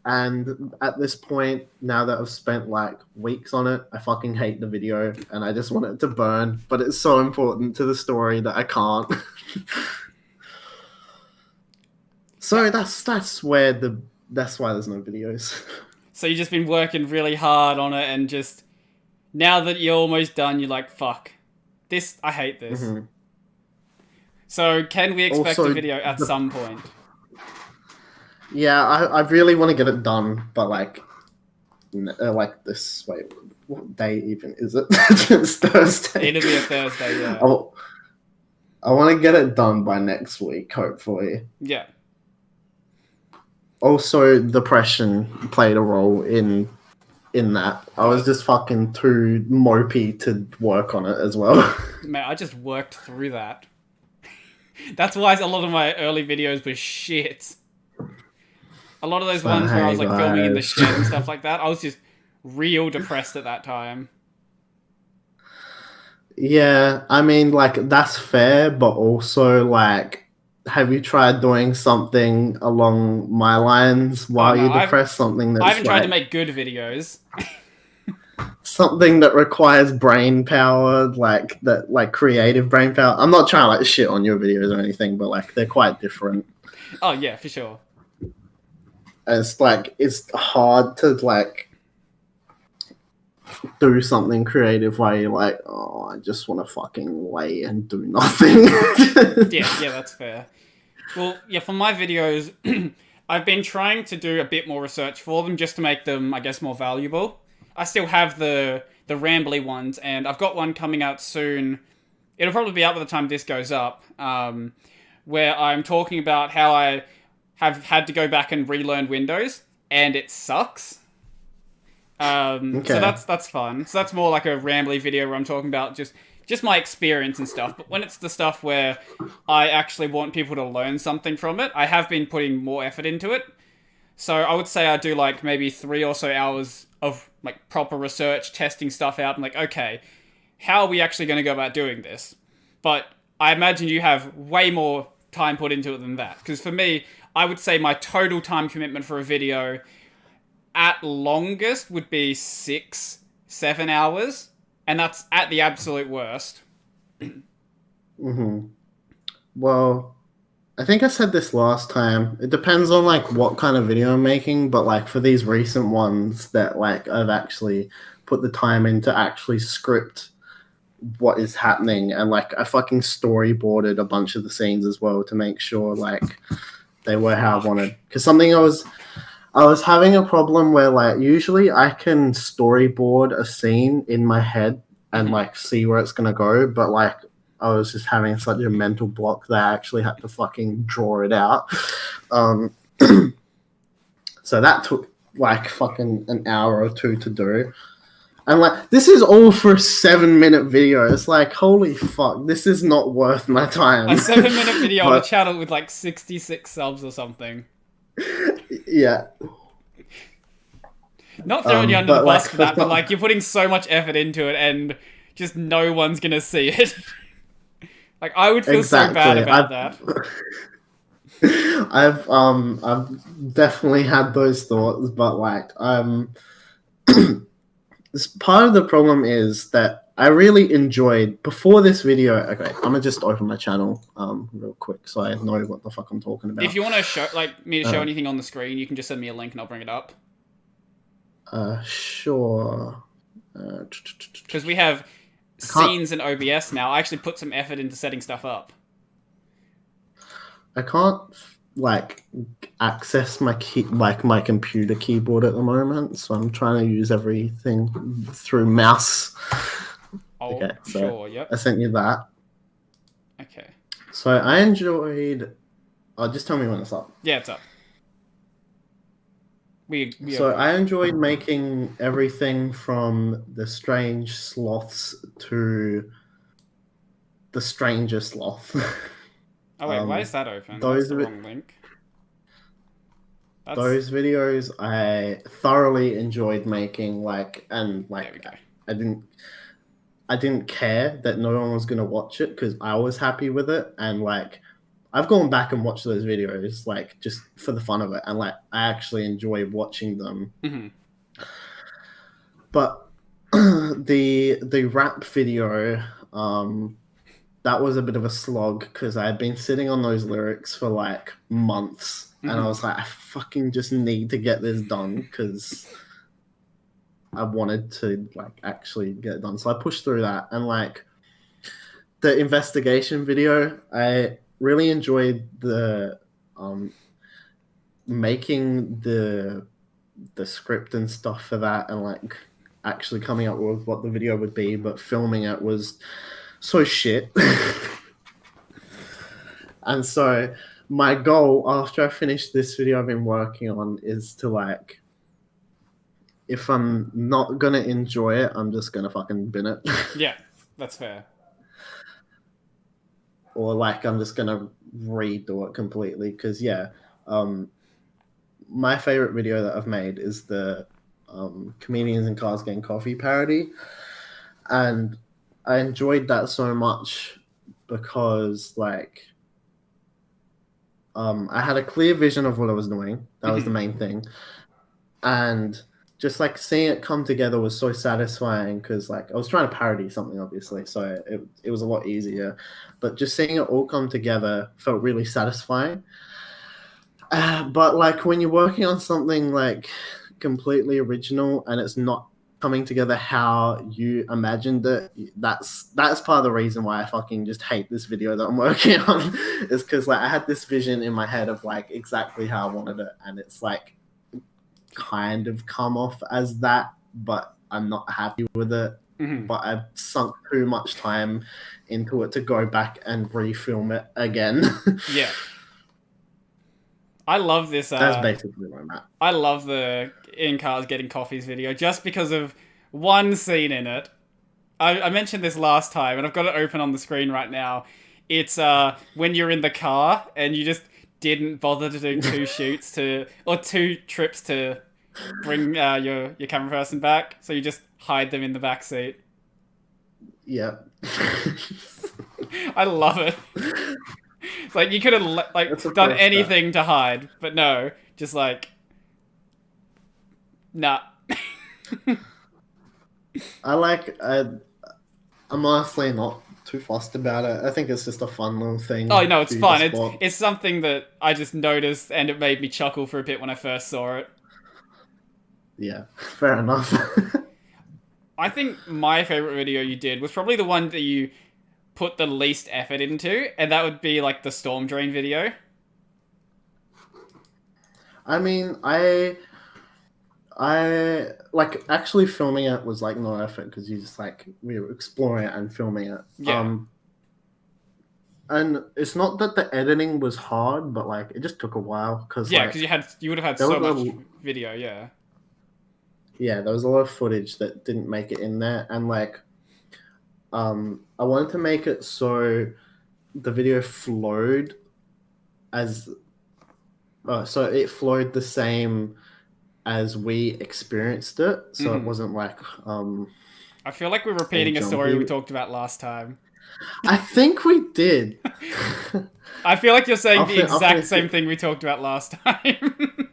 And at this point, now that I've spent like weeks on it, I fucking hate the video, and I just want it to burn. But it's so important to the story that I can't. So that's why there's no videos. So you've just been working really hard on it, and just now that you're almost done, you're like, fuck. I hate this. So can we expect a video at some point? Yeah, I really want to get it done, but like this. Wait, what day even is it? It's Thursday. It'll be a Thursday, yeah. I want to get it done by next week, hopefully. Yeah. Also, depression played a role in that. I was just fucking too mopey to work on it as well. Man, I just worked through that. That's why a lot of my early videos were shit. A lot of those ones where I was like filming in the shed and stuff like that, I was just real depressed at that time. Yeah, I mean, like, that's fair, but also, like, have you tried doing something along my lines while you're depressed? Something that's I haven't tried to make good videos. Something that requires brain power, like creative brain power. I'm not trying to like shit on your videos or anything, but like they're quite different. Oh yeah, for sure. And it's hard to like do something creative while you're like, oh, I just want to fucking lay and do nothing. yeah, that's fair. Well, yeah, for my videos, I've been trying to do a bit more research for them just to make them, I guess, more valuable. I still have the rambly ones, and I've got one coming out soon. It'll probably be out by the time this goes up, where I'm talking about how I have had to go back and relearn Windows, and it sucks. Okay. So that's fun. So that's more like a rambly video where I'm talking about just my experience and stuff. But when it's the stuff where I actually want people to learn something from it, I have been putting more effort into it. So I would say I do like maybe 3 or so hours of like proper research, testing stuff out. I'm like, okay, how are we actually going to go about doing this? But I imagine you have way more time put into it than that. Because for me, I would say my total time commitment for a video at longest would be 6-7 hours. And that's at the absolute worst. Well, I think I said this last time. It depends on like what kind of video I'm making, but like for these recent ones that like I've actually put the time in to actually script what is happening, and like I fucking storyboarded a bunch of the scenes as well to make sure like they were how I wanted. Because something I was having a problem where like usually I can storyboard a scene in my head and like see where it's gonna go, but like I was just having such a mental block that I actually had to fucking draw it out. So that took like fucking an hour or two to do. And like this is all for a 7-minute video. It's like holy fuck, this is not worth my time. A 7-minute video on a channel with like 66 subs or something. Yeah. Not throwing you under the bus for that, but like you're putting so much effort into it and just no one's gonna see it. Like I would feel so bad about that. I've definitely had those thoughts, but like part of the problem is that I really enjoyed before this video. Okay, I'm gonna just open my channel real quick so I know what the fuck I'm talking about. If you want to show me to show anything on the screen, you can just send me a link and I'll bring it up. Sure. Because we have scenes in OBS now. I actually put some effort into setting stuff up. I can't like access my my computer keyboard at the moment, so I'm trying to use everything through mouse. Oh, okay, so sure, yep. I sent you that. Okay. So I enjoyed. Just tell me when it's up. Yeah, it's up. So I enjoyed making everything from the strange sloths to the stranger sloth. Oh wait, why is that open? That's the wrong link. Those videos I thoroughly enjoyed making. Like, and like I didn't care that no one was gonna watch it because I was happy with it, and like I've gone back and watched those videos like just for the fun of it, and like I actually enjoy watching them. But the rap video, that was a bit of a slog because I had been sitting on those lyrics for like months, and I was like, I fucking just need to get this done because I wanted to like actually get it done. So I pushed through that, and like the investigation video, I really enjoyed the making the script and stuff for that, and like actually coming up with what the video would be, but filming it was so shit. And so my goal after I finish this video I've been working on is to like, if I'm not gonna enjoy it, I'm just gonna fucking bin it. Yeah, that's fair. Or like I'm just gonna redo it completely because my favorite video that I've made is the comedians in cars getting coffee parody, and I enjoyed that so much because like I had a clear vision of what I was doing. That was the main thing, and just like seeing it come together was so satisfying because like I was trying to parody something obviously, so it was a lot easier, but just seeing it all come together felt really satisfying. But like when you're working on something like completely original and it's not coming together how you imagined it, that's part of the reason why I fucking just hate this video that I'm working on, is because like I had this vision in my head of like exactly how I wanted it, and it's like kind of come off as that, but I'm not happy with it. But I've sunk too much time into it to go back and refilm it again. Yeah. I love this. That's basically where I'm at. I love the in cars getting coffees video just because of one scene in it. I mentioned this last time, and I've got it open on the screen right now. It's when you're in the car and you just didn't bother to do 2 shoots or 2 trips to bring your camera person back, so you just hide them in the back seat. Yeah. I love it. It's like you could have like done anything to hide, but no, just like nah. I'm honestly not too fussed about it. I think it's just a fun little thing. Oh no, it's fun. It's something that I just noticed, and it made me chuckle for a bit when I first saw it. Yeah, fair enough. I think my favorite video you did was probably the one that you put the least effort into, and that would be like the storm drain video. I mean, I like actually filming it was like no effort because you just like we were exploring it and filming it. Yeah. And it's not that the editing was hard, but like it just took a while because Yeah, like because you would have had there so was much a video, yeah. yeah there was a lot of footage that didn't make it in there, and like I wanted to make it so the video flowed as so it flowed the same as we experienced it, so it wasn't like I feel like we're all repeating a story we jumpy. talked about last time. I think we did. I feel like you're saying the I'll exact finish same it. thing we talked about last time.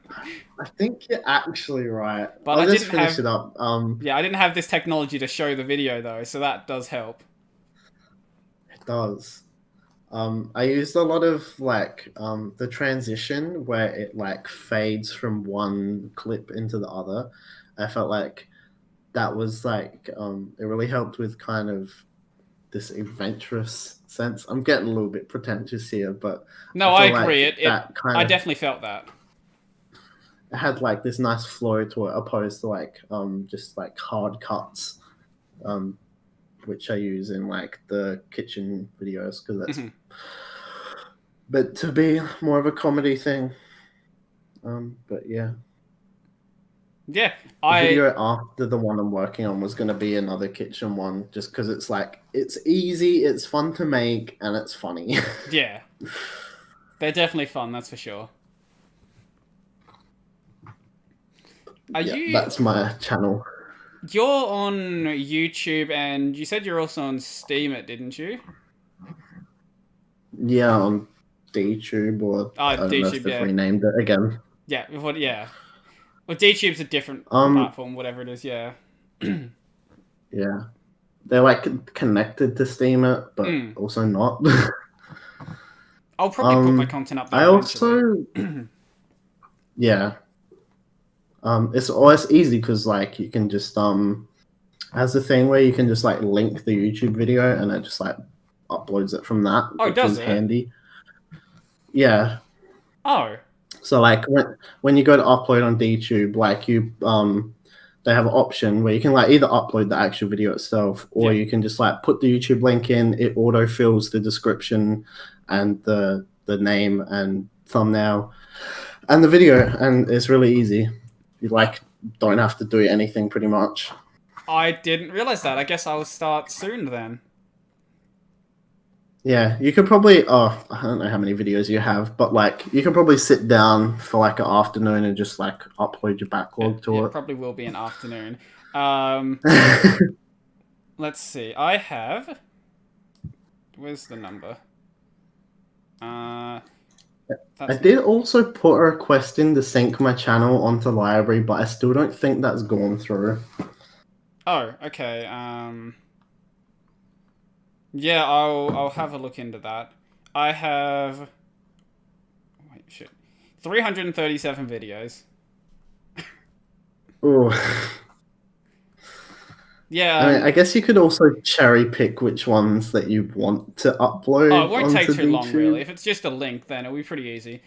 I think you're actually right. But I'll I just didn't finish have, it up. yeah, I didn't have this technology to show the video though, so that does help. It does. I used a lot of like the transition where it like fades from one clip into the other. I felt like that was like it really helped with kind of this adventurous sense. I'm getting a little bit pretentious here, but I No, I feel agree. like It that kind I of definitely felt that. it had like this nice flow to it, opposed to like just like hard cuts, um, which I use in like the kitchen videos because that's but to be more of a comedy thing. But yeah, Yeah, the I video after the one I'm working on was going to be another kitchen one, just because it's like it's easy, it's fun to make, and it's funny. yeah. They're definitely fun, that's for sure. Are Yeah, you that's my channel. You're on YouTube and you said you're also on Steam it, didn't you? Yeah, on DTube, or I don't know if DTube, they've yeah. renamed it again. Yeah, what yeah. Well, DTube's a different Um, platform, whatever it is, yeah. yeah, they're like connected to Steam it, but also not. I'll probably put my content up there I eventually. also yeah. It's always easy because like you can just has a thing where you can just like link the YouTube video and it just like uploads it from that, Oh, which does is it? handy. Yeah. Oh. So like when you go to upload on DTube, like you they have an option where you can like either upload the actual video itself or Yeah. you can just like put the YouTube link in, it auto fills the description and the name and thumbnail and the video, and it's really easy. You like don't have to do anything pretty much. I didn't realize that. I guess I'll start soon then. Yeah, you could probably I don't know how many videos you have, but like you could probably sit down for like an afternoon and just like upload your backlog to It it. probably will be an afternoon. Let's see. I have. Where's the number? I That's did also put a request in to sync my channel onto library, but I still don't think that's gone through. Oh, okay. Yeah, I'll have a look into that. I have. Wait, shit. 337 videos. Oh, Yeah. I mean, I guess you could also cherry pick which ones that you want to Oh, it upload won't take onto too long, really. YouTube. If it's just a link, then it'll be pretty easy.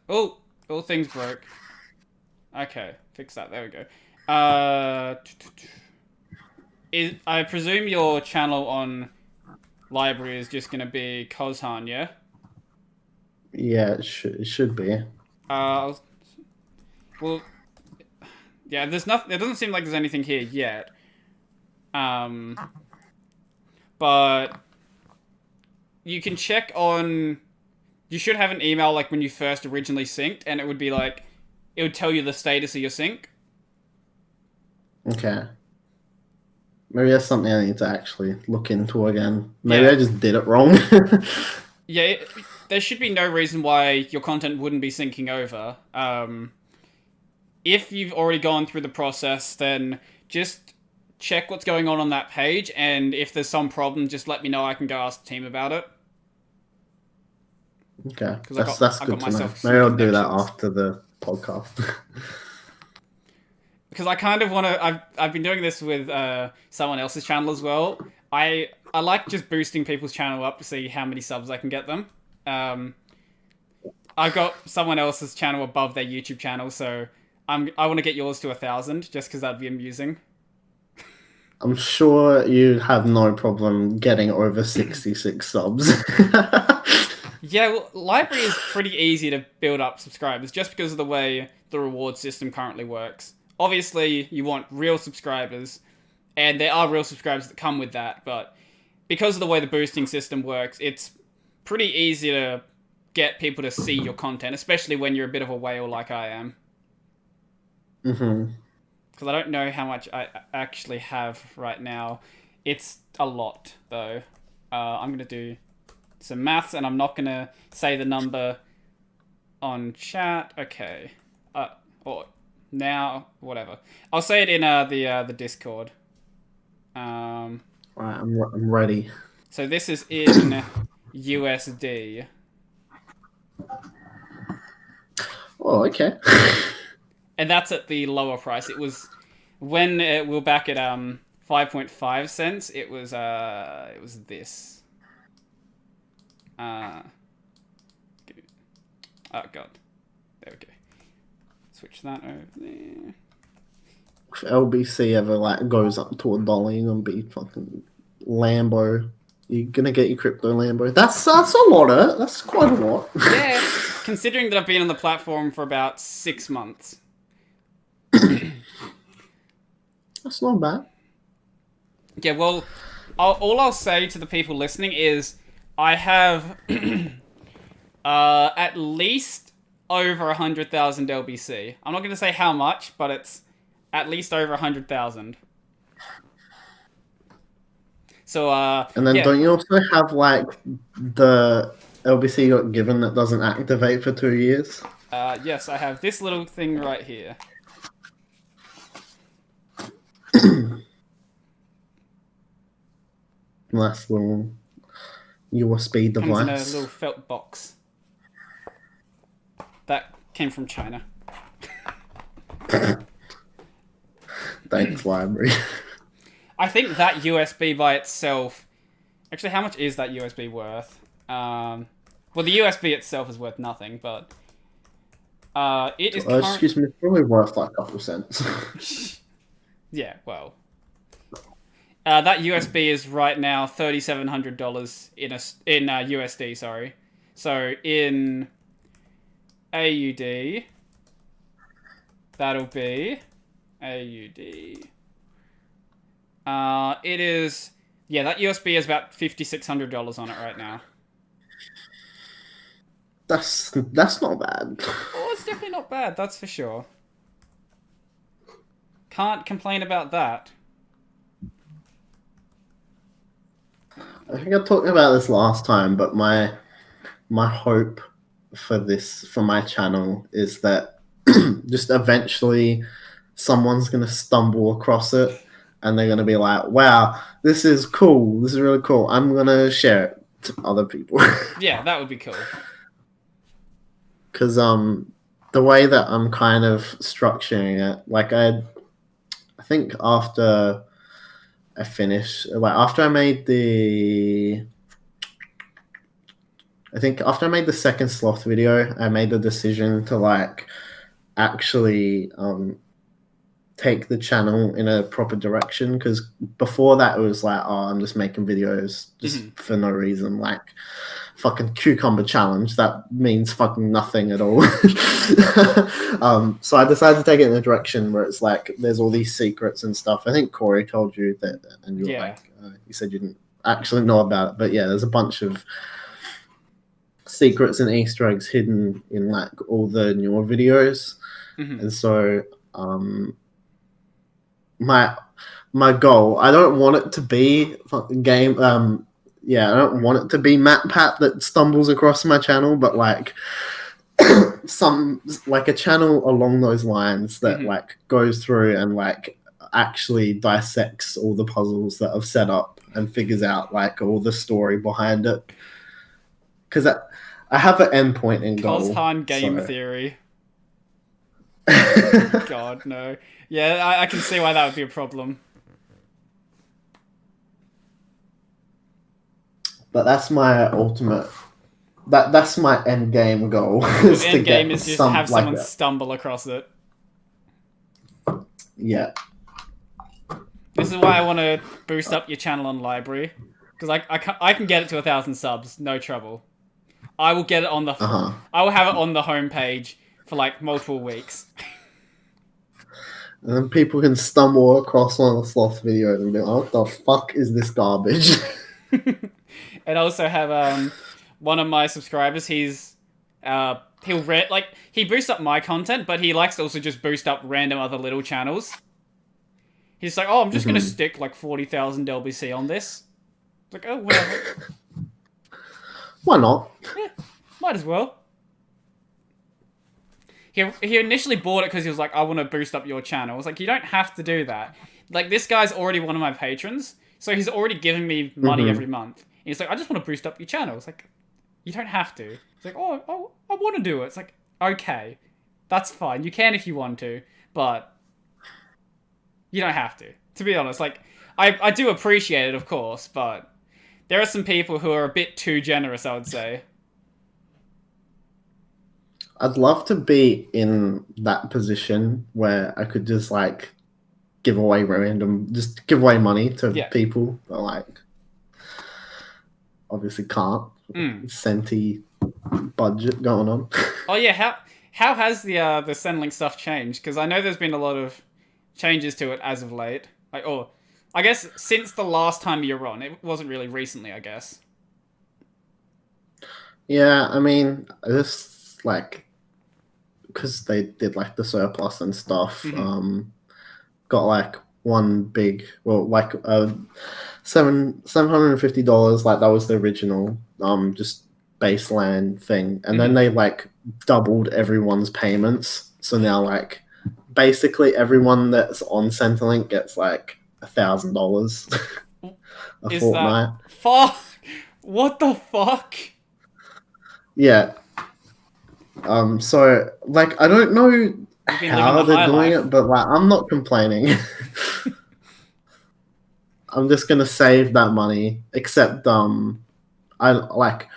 Oh, all things broke. Okay, fix that. There we go. I presume your channel on library is just gonna be Kozhan, yeah? Yeah, it should be. Well, yeah. There's nothing. It doesn't seem like there's anything here yet. But you can check on. You should have an email like when you first originally synced, and it would be like, it would tell you the status of your sync. Okay. Maybe that's something I need to actually look into again. Maybe Yeah. I just did it wrong. Yeah, there should be no reason why your content wouldn't be syncing over. If you've already gone through the process, then just check what's going on that page, and if there's some problem, just let me know. I can go ask the team about it. Okay, Because that's I good got to know. myself Maybe some I'll do that connections. after the podcast. because I kind of want to. I've been doing this with someone else's channel as well. I like just boosting people's channel up to see how many subs I can get them. Um, I've got someone else's channel above their YouTube channel, so I want to get yours to 1,000 just because that'd be amusing. I'm sure you have no problem getting over 66 subs. Yeah, well, library is pretty easy to build up subscribers just because of the way the reward system currently works. Obviously, you want real subscribers, and there are real subscribers that come with that, but because of the way the boosting system works, it's pretty easy to get people to see your content, especially when you're a bit of a whale like I am. Mm-hmm. Because I don't know how much I actually have right now. It's a lot, though. I'm going to do some maths, and I'm not going to say the number on chat. Okay. Or now, whatever. I'll say it in the Discord. Right, I'm ready. So this is in USD. Oh, okay. And that's at the lower price. It was when we were back at 5.5 cents. It was this. Oh god, there we go. Switch that over there. If LBC ever like goes up to $1, you're gonna be fucking Lambo. You're gonna get your crypto Lambo. That's a lot of it. That's quite a lot. Yeah, considering that I've been on the platform for about 6 months. That's not bad. Yeah, well, all I'll say to the people listening is I have at least over 100,000 LBC. I'm not going to say how much, but it's at least over 100,000. So, and then yeah. Don't you also have like the LBC you got given that doesn't activate for 2 years? Yes, I have this little thing right here. Nice little USB device. Comes in a little felt box. That came from China. Thanks, library. I think that USB by itself... Actually, how much is that USB worth? Well, the USB itself is worth nothing, but... it is... Excuse me, it's probably worth like a couple cents. Yeah, well... that USB is right now $3,700 in USD, sorry. So in AUD, that'll be AUD. It is, yeah, that USB is about $5,600 on it right now. That's not bad. Oh, it's definitely not bad, that's for sure. Can't complain about that. I think I talked about this last time, but my hope for my channel is that just eventually someone's gonna stumble across it and they're gonna be like, "Wow, this is cool. This is really cool. I'm gonna share it to other people." Yeah, that would be cool. Because the way that I'm kind of structuring it, like I think after I finished, like after I made the second sloth video, I made the decision to like actually take the channel in a proper direction, because before that it was like, oh, I'm just making videos just for no reason, like fucking cucumber challenge that means fucking nothing at all. So I decided to take it in a direction where it's like there's all these secrets and stuff. I think Corey told you that, and you were like, you said you didn't actually know about it, but yeah, there's a bunch of secrets and Easter eggs hidden in like all the newer videos. And so my goal, I don't want it to be fucking game I don't want it to be MatPat that stumbles across my channel, but like some like a channel along those lines that like goes through and like actually dissects all the puzzles that I've set up and figures out like all the story behind it. Because I have an endpoint in goal. Kozhan game theory. God, no. Yeah, I can see why that would be a problem. But that's my ultimate. That's my end game goal Your is to end game get is just to some have like someone that. stumble across it. Yeah. This is why I want to boost up your channel on library. Because I can get it to 1,000 subs, no trouble. I will get it on the... Uh huh. I will have it on the homepage for like multiple weeks. And then people can stumble across one of the sloth videos and be like, "What the fuck is this garbage?" And also have one of my subscribers, he boosts up my content, but he likes to also just boost up random other little channels. He's like, oh, I'm just gonna Mhm. stick like 40,000 LBC on this. It's like, oh, whatever. Why not? Yeah, might as well. He initially bought it because he was like, I want to boost up your channel. I was like, you don't have to do that. Like, this guy's already one of my patrons, so he's already giving me money every Mhm. month. And he's like, I just want to boost up your channel. It's like, you don't have to. It's like, oh, I want to do it. It's like, okay, that's fine. You can if you want to, but you don't have to. To be honest, like, I do appreciate it, of course, but there are some people who are a bit too generous, I would say. I'd love to be in that position where I could just like just give away money to Yeah. people, but like obviously can't. Mm. Centi budget going on. Oh yeah, how has the Sendlink stuff changed? Because I know there's been a lot of changes to it as of late. Like, oh, I guess since the last time you were on, it wasn't really recently, I guess. Yeah, I mean, this like because they did like the surplus and stuff. Mm-hmm. Got like one big, well, like $750. Like that was the original just baseline thing, and then Mm-hmm. they like doubled everyone's payments. So now like basically everyone that's on Centrelink gets like $1,000 a Is that fortnight. fuck? What the fuck? Yeah. So like I don't know You've been living how the they're high doing life. it, but like I'm not complaining. I'm just gonna save that money. Except I like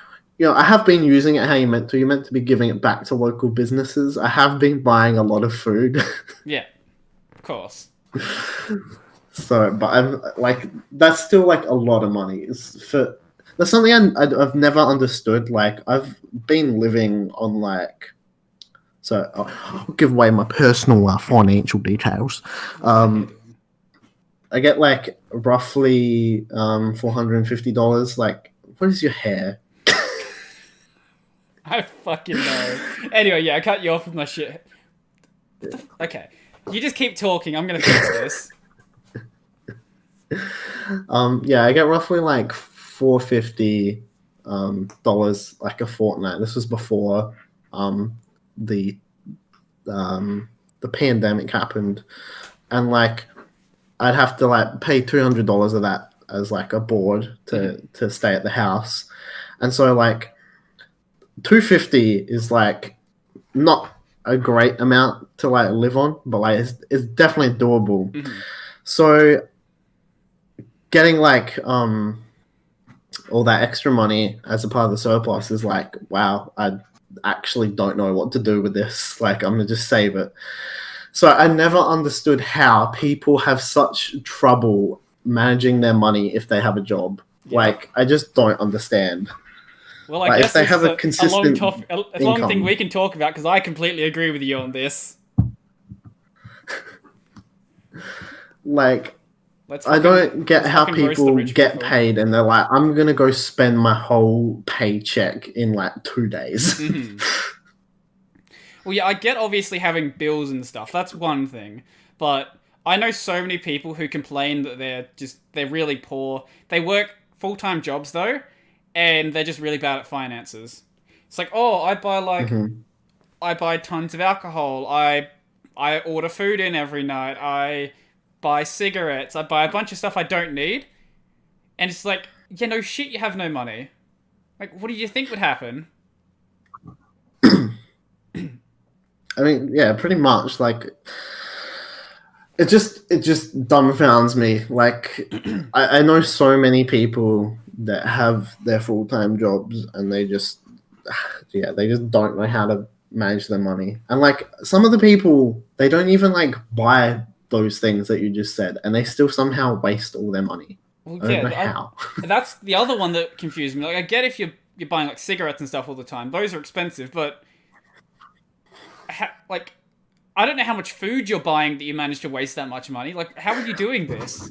I have been using it how you meant to. You meant to be giving it back to local businesses. I have been buying a lot of food. Yeah, of course. So, but I'm like that's still like a lot of money. That's something I've never understood. Like I've been living on like I'll give away my personal financial details. I get like roughly $450. Like, what is your hair? I fucking know. Anyway, yeah, I cut you off with my shit. Okay, you just keep talking. I'm gonna fix this. Yeah, I get roughly like $450 dollars like a fortnight. This was before the the pandemic happened, and like I'd have to like pay $200 of that as like a board to stay at the house, and so like 250 is like not a great amount to like live on, but like it's definitely doable. Mm-hmm. So getting like all that extra money as a part of the surplus is like, wow, I actually don't know what to do with this. Like I'm gonna just save it. So I never understood how people have such trouble managing their money if they have a job. Yeah. Like I just don't understand. Well, I Like if guess they this have is a a long consistent topic, a long thing income. we can talk about because I completely agree with you on this. Like Let's I don't get let's how fucking roast the people rich get people. paid and they're like, I'm gonna go spend my whole paycheck in like 2 days. Mm-hmm. Well, yeah, I get obviously having bills and stuff. That's one thing, but I know so many people who complain that they're really poor. They work full-time jobs though, and they're just really bad at finances. It's like, oh, Mhm. I buy tons of alcohol. I order food in every night. I buy cigarettes. I buy a bunch of stuff I don't need. And it's like, yeah, no shit, you have no money. Like, what do you think would happen? I mean, yeah, pretty much. Like, it just dumbfounds me. Like, I know so many people that have their full time jobs, and they just, yeah, they just don't know how to manage their money. And like, some of the people, they don't even like buy those things that you just said, and they still somehow waste all their money. Well, I don't know yeah, how. that's the other one that confused me. Like, I get if you're buying like cigarettes and stuff all the time; those are expensive. But like, I don't know how much food you're buying that you manage to waste that much money. Like, how are you doing this?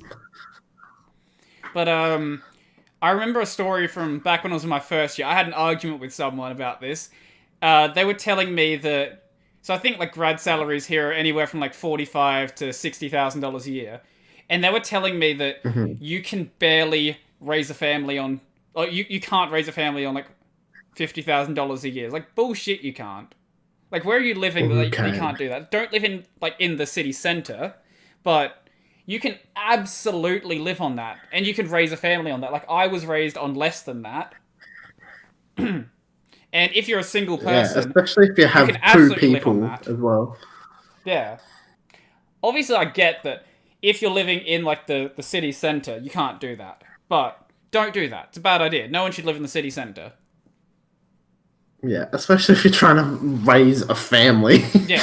But I remember a story from back when I was in my first year. I had an argument with someone about this. They were telling me that. So I think like grad salaries here are anywhere from like $45,000 to $60,000 a year, and they were telling me that Mhm. you can barely raise a family on. Or you can't raise a family on like $50,000 a year. It's like bullshit. You can't. Like where are you living that you Okay. can't do that? Don't live in like in the city center, but you can absolutely live on that, and you can raise a family on that. Like I was raised on less than that, and if you're a single Yeah, person, especially if you you can have two absolutely live on people that. as well. Yeah. Obviously, I get that if you're living in like the city center, you can't do that. But don't do that. It's a bad idea. No one should live in the city center. Yeah, especially if you're trying to raise a family. Yeah.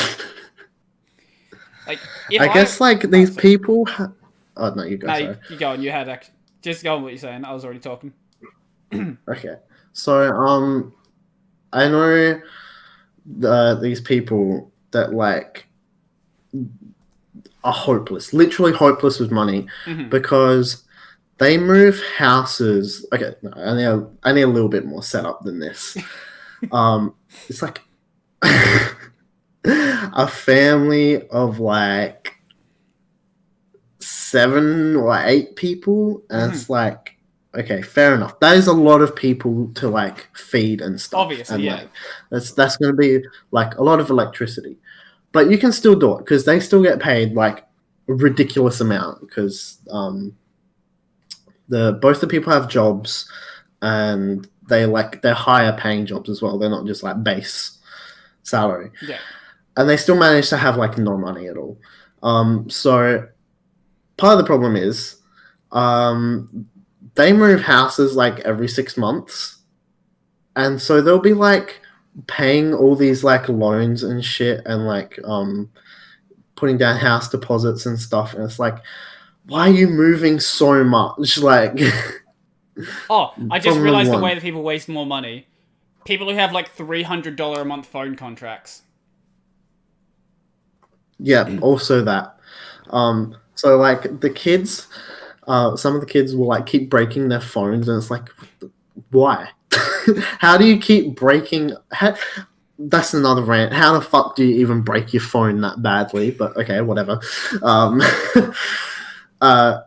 Like if I I guess like oh these sorry. people. Oh no, you go. No, Sorry. you go on. You had just go on what you're saying. I was already talking. Okay, so I know these people that like are hopeless, literally hopeless with money, Hmm. because they move houses. Okay, no, I need a little bit more setup than this. It's like a family of like 7 or 8 people, and Hmm. it's like, okay, fair enough. That is a lot of people to like feed and stuff, Obviously, and yeah. like that's going to be like a lot of electricity. But you can still do it because they still get paid like a ridiculous amount because the both the people have jobs, and they're higher paying jobs as well. They're not just like base salary, Yeah. and they still manage to have like no money at all. So part of the problem is um, they move houses like every 6 months, and so they'll be like paying all these like loans and shit, and like putting down house deposits and stuff. And it's like, why are you moving so much? Like, Oh, I just problem number realized the way one. that people waste more money. People who have like $300 a month phone contracts. Yeah, also that. So like the kids, some of the kids will like keep breaking their phones, and it's like, why? How do you keep breaking? That's another rant. How the fuck do you even break your phone that badly? But okay, whatever. Um, uh,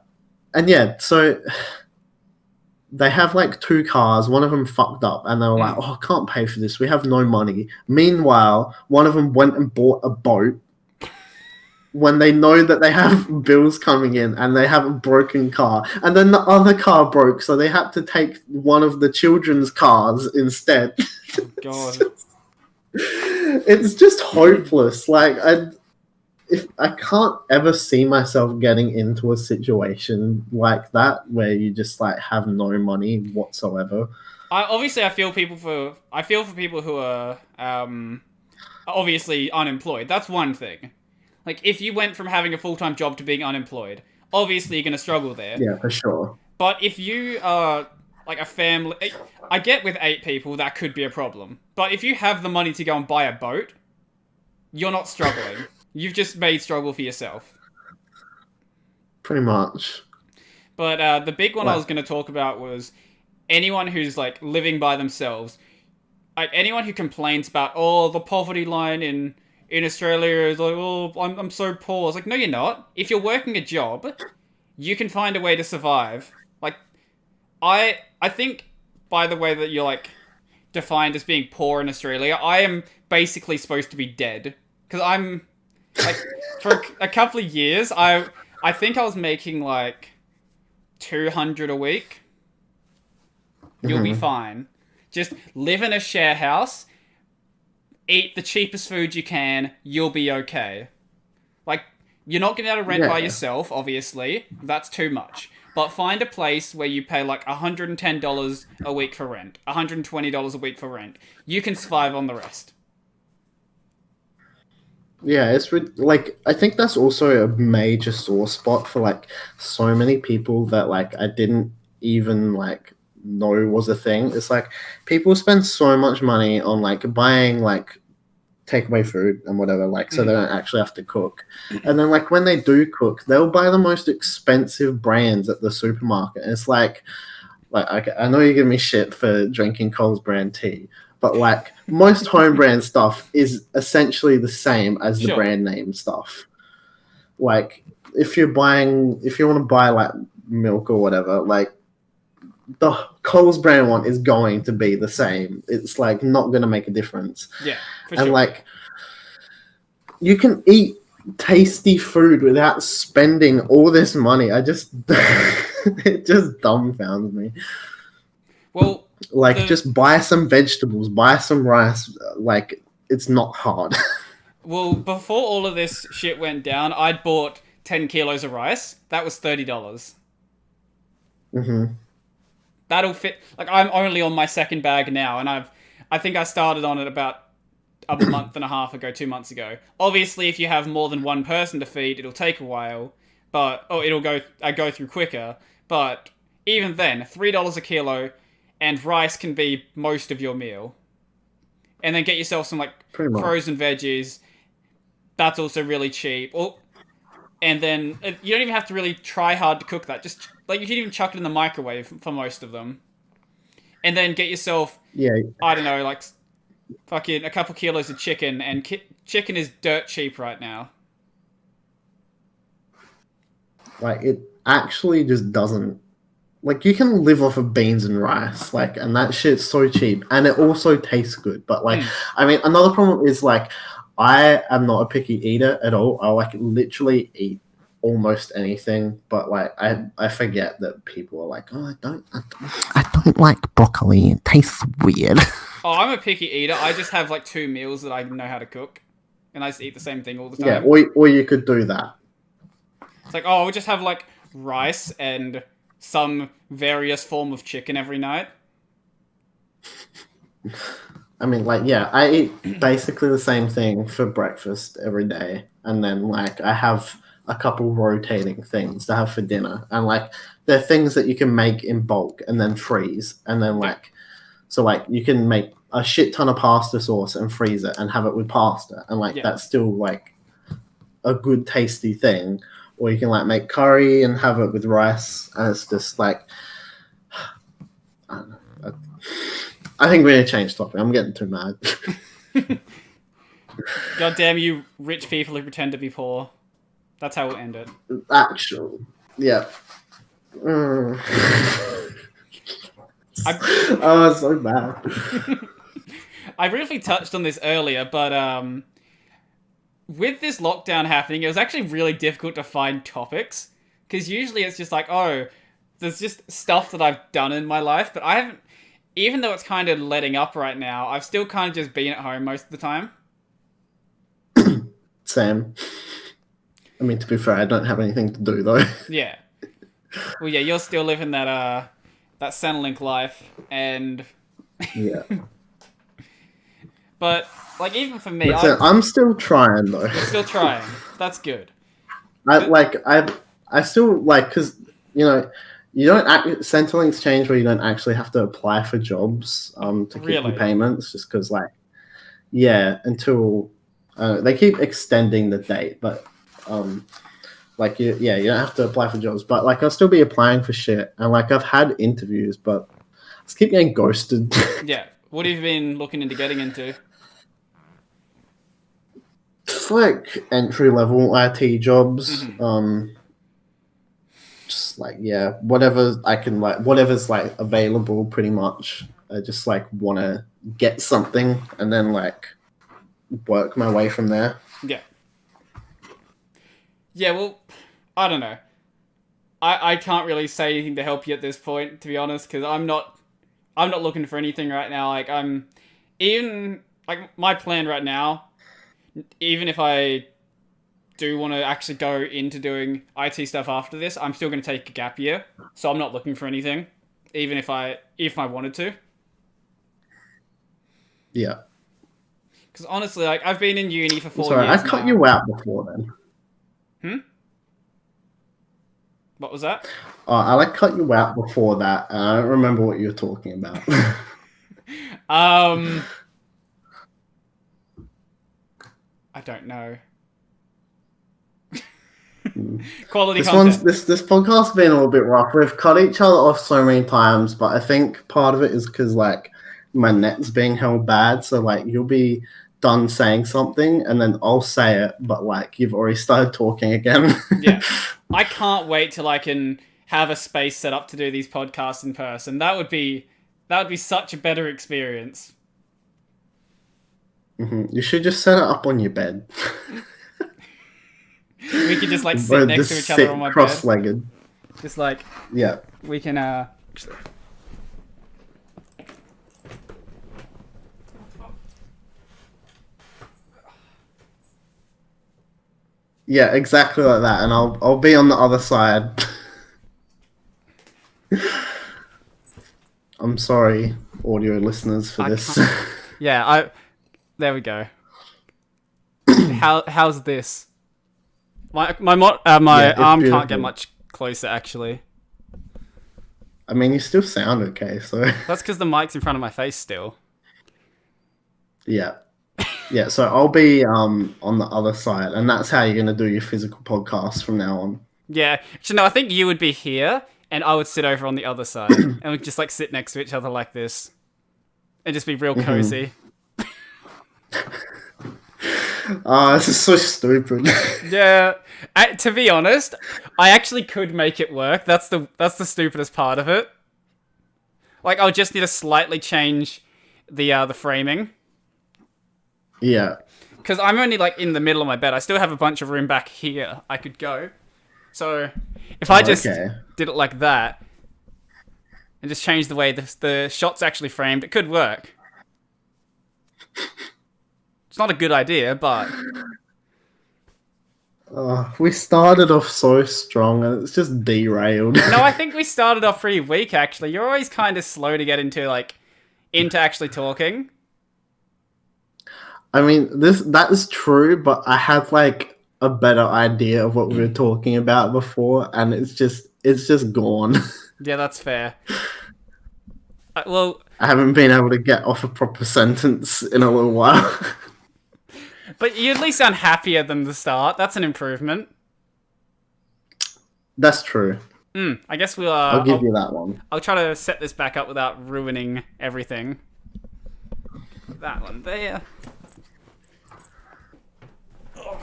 and yeah, so they have like 2 cars. One of them fucked up, and they were like, Mm. "Oh, I can't pay for this. We have no money." Meanwhile, one of them went and bought a boat when they know that they have bills coming in and they have a broken car, and then the other car broke, so they had to take one of the children's cars instead. Oh God. It's just hopeless. Like I can't ever see myself getting into a situation like that where you just like have no money whatsoever. I feel for people who are obviously unemployed. That's one thing. Like if you went from having a full-time job to being unemployed, obviously you're going to struggle there. Yeah, for sure. But if you are like a family, I get with 8 people that could be a problem. But if you have the money to go and buy a boat, you're not struggling. You've just made struggle for yourself. Pretty much. But the big one I Like, was going to talk about was anyone who's like living by themselves. Like anyone who complains about the poverty line in Australia is like I'm so poor. It's like no you're not. If you're working a job, you can find a way to survive. Like I think by the way that you're like defined as being poor in Australia, I am basically supposed to be dead because I'm like for a couple of years I think I was making like 200 a week. You'll be mhm. fine. Just live in a share house eat the cheapest food you can, you'll be okay. Like, you're not going to be able to rent by yourself, obviously. That's too much. But find a place where you pay like $110 a week for rent, $120 a week for rent. You can survive on the rest. Yeah, like I think that's also a major sore spot for like so many people that like I didn't even like know was a thing. It's like people spend so much money on like buying like takeaway food and whatever, like so they don't actually have to cook. And then like when they do cook, they'll buy the most expensive brands at the supermarket. And it's like I know you give me shit for drinking Coles brand tea, but like most home brand stuff is essentially the same as the brand name stuff. Like if you want to buy like milk or whatever, like the Coles brand one is going to be the same. It's like not going to make a difference. Yeah, for and sure. like you can eat tasty food without spending all this money. I just it just dumbfounds me. Well, like just buy some vegetables, buy some rice. Like it's not hard. Well, before all of this shit went down, I'd bought 10 kilos of rice. That was $30. Mm-hmm. That'll fit. Like, I'm only on my second bag now, and I think I started on it about a month and a half ago, 2 months ago. Obviously, if you have more than one person to feed, it'll take a while, but it'll go through quicker. But even then, $3 a kilo, and rice can be most of your meal. And then get yourself some like frozen veggies. That's also really cheap. And then you don't even have to really try hard to cook that. Just like you can even chuck it in the microwave for most of them. And then get yourself, I don't know, like fucking a couple kilos of chicken. And chicken is dirt cheap right now. Like it actually just doesn't. Like you can live off of beans and rice, like, and that shit's so cheap, and it also tastes good. But like, I mean, another problem is like, I am not a picky eater at all. I like literally eat almost anything, but like, I forget that people are like, oh, I don't like broccoli. It tastes weird. Oh, I'm a picky eater. I just have like 2 meals that I know how to cook, and I just eat the same thing all the time. Yeah, or you could do that. It's like, oh, we'll just have like rice and some various form of chicken every night. I mean, like, yeah, I eat basically the same thing for breakfast every day, and then like I have a couple rotating things to have for dinner, and like they're things that you can make in bulk and then freeze, and then like so like you can make a shit ton of pasta sauce and freeze it and have it with pasta, and like that's still like a good tasty thing. Or you can like make curry and have it with rice, and it's just like I don't know. I think we need to change topic. I'm getting too mad. God damn you, rich people who pretend to be poor. That's how we'll end it. Actual, yeah. Oh, it's so bad. I briefly touched on this earlier, but with this lockdown happening, it was actually really difficult to find topics. Because usually it's just like, oh, there's just stuff that I've done in my life, but I haven't, even though it's kind of letting up right now, I've still kind of just been at home most of the time. Same. I mean, to be fair, I don't have anything to do, though. Yeah. Well, yeah, you're still living that Centrelink life, and... Yeah. But, like, even for me... I'm still trying, though. You're still trying. That's good. I still, like, because, you know, you don't... Centrelink's changed where you don't actually have to apply for jobs to keep your payments, just because, like, yeah, until... they keep extending the date, but, like, you don't have to apply for jobs, but, like, I'll still be applying for shit, and, like, I've had interviews, but I just keep getting ghosted. Yeah. What have you been looking into getting into? Just, like, entry-level IT jobs, just, like, yeah, whatever I can, like, whatever's, like, available, pretty much. I just, like, want to get something, and then, like, work my way from there. Yeah. Yeah, well, I don't know. I can't really say anything to help you at this point, to be honest, because I'm not looking for anything right now. Like, I like my plan right now, even if I do want to actually go into doing IT stuff after this, I'm still going to take a gap year. So I'm not looking for anything, even if I wanted to. Yeah. Because honestly, like I've been in uni for 4 Sorry, I years cut now. you out before then. What was that? I cut you out before that, and I don't remember what you were talking about. I don't know. Quality content. This podcast's been a little bit rough. We've cut each other off so many times, but I think part of it is because like my net's being held bad. So like you'll be done saying something, and then I'll say it, but like you've already started talking again. Yeah, I can't wait till I can have a space set up to do these podcasts in person. That would be such a better experience. You should just set it up on your bed. We could just like sit next to each other on my cross-legged. Bed. Just like we can Yeah, exactly like that, and I'll be on the other side. I'm sorry, audio listeners, for this. Yeah, there we go. How's this? My arm can't get much closer, actually. I mean, you still sound okay, so... That's because the mic's in front of my face still. Yeah. Yeah, so I'll be on the other side, and that's how you're going to do your physical podcast from now on. Yeah. Actually, no, I think you would be here, and I would sit over on the other side, and we'd just like sit next to each other like this, and just be real cozy. This is so stupid. Yeah. To be honest, I actually could make it work. That's the stupidest part of it. Like, I'll just need to slightly change the framing. Yeah. Because I'm only like in the middle of my bed. I still have a bunch of room back here I could go. So if I just did it like that and just change the way the shot's actually framed, it could work. It's not a good idea, but... We started off so strong and it's just derailed. No, I think we started off pretty weak, actually. You're always kind of slow to get into actually talking. I mean, that is true, but I had like a better idea of what we were talking about before, and it's just gone. Yeah, that's fair. Well, I haven't been able to get off a proper sentence in a little while. But you at least sound happier than the start. That's an improvement. That's true. I guess we'll... I'll give you that one. I'll try to set this back up without ruining everything. That one there. Oh.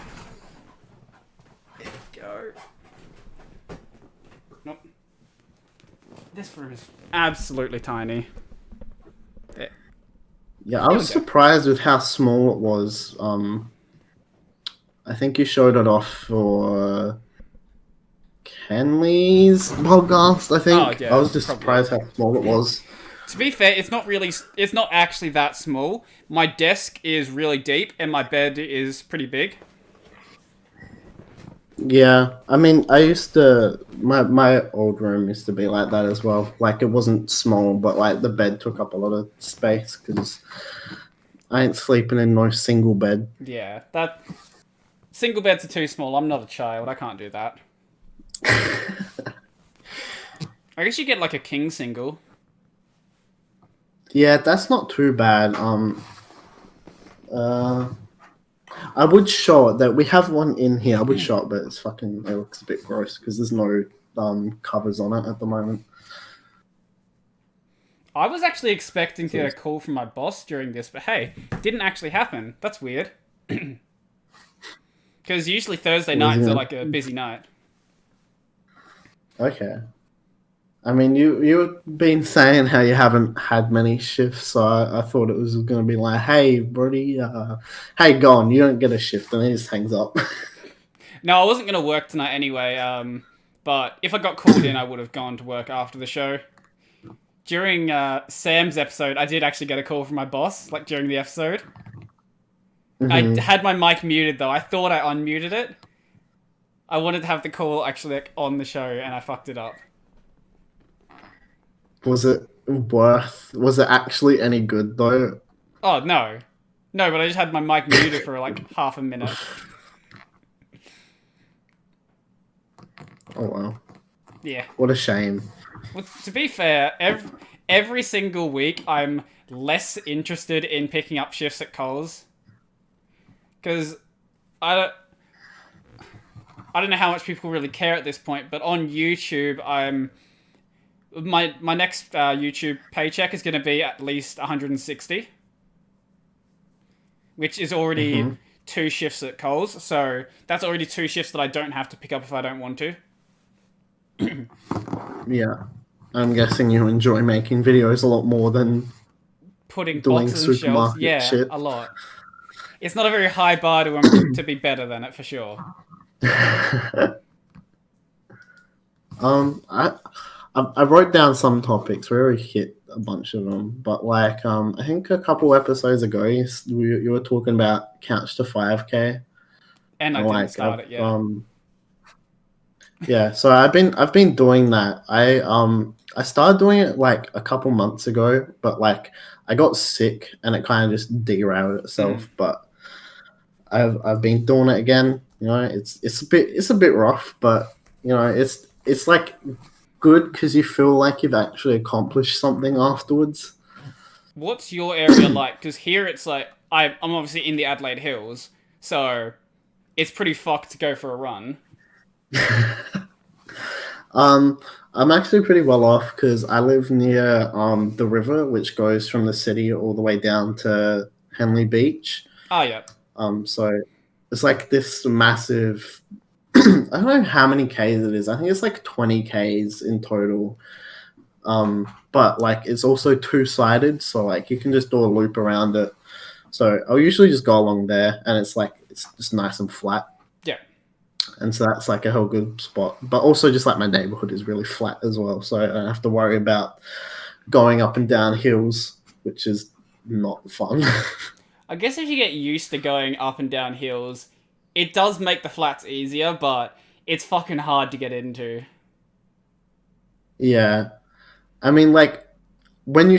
There we go. Nope. This room is absolutely tiny. There. Yeah, I was surprised with how small it was. I think you showed it off for Kenley's podcast, I think. Oh, yeah, I was just surprised how small it was. To be fair, it's not actually that small. My desk is really deep and my bed is pretty big. Yeah, I mean, my old room used to be like that as well. Like, it wasn't small, but like the bed took up a lot of space because I ain't sleeping in no single bed. Yeah, single beds are too small. I'm not a child. I can't do that. I guess you get like a king single. Yeah, that's not too bad. I would show it that we have one in here. I would show it, but it looks a bit gross because there's no covers on it at the moment. I was actually expecting to get a call from my boss during this, but hey, it didn't actually happen. That's weird. Because usually Thursday nights are like a busy night. Okay. I mean, you've been saying how you haven't had many shifts, so I thought it was going to be like, hey, Brody, hey, go on, you don't get a shift, and he just hangs up. No, I wasn't going to work tonight anyway, but if I got called in, I would have gone to work after the show. During Sam's episode, I did actually get a call from my boss, like during the episode. I Hmm. had my mic muted though. I thought I unmuted it. I wanted to have the call actually like, on the show, and I fucked it up. Was it worth? Was it actually any good though? Oh no, no, but I just had my mic muted for like half a minute. Oh wow, Yeah. what a shame. Well, to be fair, every single week I'm less interested in picking up shifts at Coles because I don't, I don't know how much people really care at this point. But on YouTube, my next YouTube paycheck is going to be at least 160, which is already Hmm. 2 shifts at Coles. So that's already 2 shifts that I don't have to pick up if I don't want to. Yeah, I'm guessing you enjoy making videos a lot more than Putting doing boxes and shelves, supermarket yeah, shit. a lot. It's not a very high bar to be better than it for sure. I I wrote down some topics. We already hit a bunch of them, but like I think a couple episodes ago you were talking about couch to 5K, And I and didn't like start I've it yet. yeah, so I've been doing that. I started doing it like a couple months ago, but like I got sick and it kind of just derailed Mm. itself. But I've been doing it again. You know, it's a bit rough, but you know, it's like good because you feel like you've actually accomplished something afterwards. What's your area like? Because here it's like I'm obviously in the Adelaide Hills, so it's pretty fucked to go for a run. um, I'm actually pretty well off because I live near the river, which goes from the city all the way down to Henley Beach. Oh yeah. So it's like this massive. I don't know how many Ks it is. I think it's like 20 Ks in total. But like it's also two-sided, so like you can just do a loop around it. So I'll usually just go along there, and it's just nice and flat, Yeah. and so that's like a whole good spot. But also just like my neighborhood is really flat as well, so I don't have to worry about going up and down hills, which is not fun. I guess if you get used to going up and down hills, it does make the flats easier, but it's fucking hard to get into. Yeah, I mean like when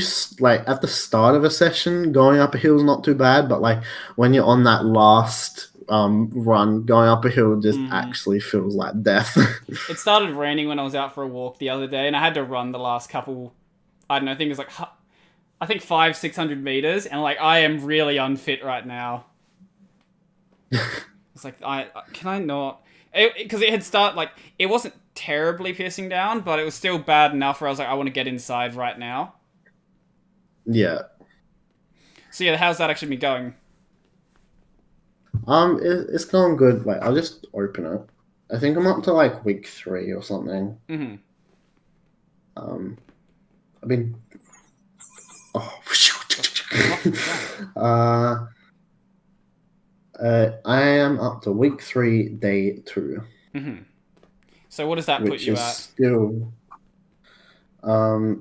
like at the start of a session, going up a hill is not too bad, but like when you're on that last run, going up a hill just Hmm. actually feels like death. It started raining when I was out for a walk the other day, and I had to run the last couple. I don't know. I think it was like I think 500-600 meters, and like I am really unfit right now. It's like I can I not because it had started like it wasn't terribly pissing down, but it was still bad enough where I was like I want to get inside right now. Yeah. So yeah, how's that actually been going? It's going good. Like I'll just open it. I think I'm up to like week 3 or something. Hmm. Um, I've been. Oh. The fuck was that? uh, I am up to week 3, day 2, Hmm. So what does that put which you is at? still.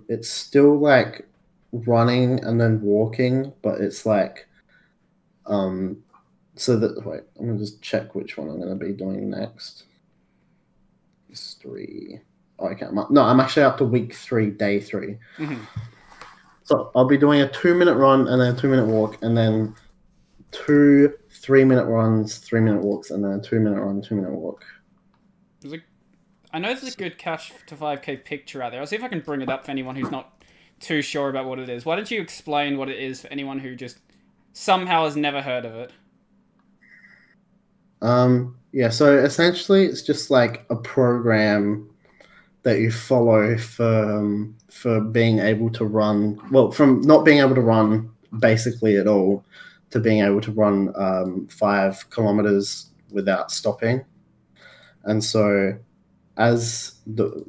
It's still like running and then walking, but it's like um. So that wait, I'm gonna just check which one I'm gonna be doing next. It's 3. Oh, okay, no, I'm actually up to week 3, day 3. Hmm. So I'll be doing a 2-minute run and then a 2-minute walk, and then 2 3-minute runs, 3-minute walks, and then a 2-minute run, 2-minute walk. I know there's a good cash to 5K picture out there. I'll see if I can bring it up for anyone who's not too sure about what it is. Why don't you explain what it is for anyone who just somehow has never heard of it? Yeah, so essentially it's just like a program that you follow for being able to run, well, from not being able to run basically at all to being able to run 5 kilometers without stopping. And so as the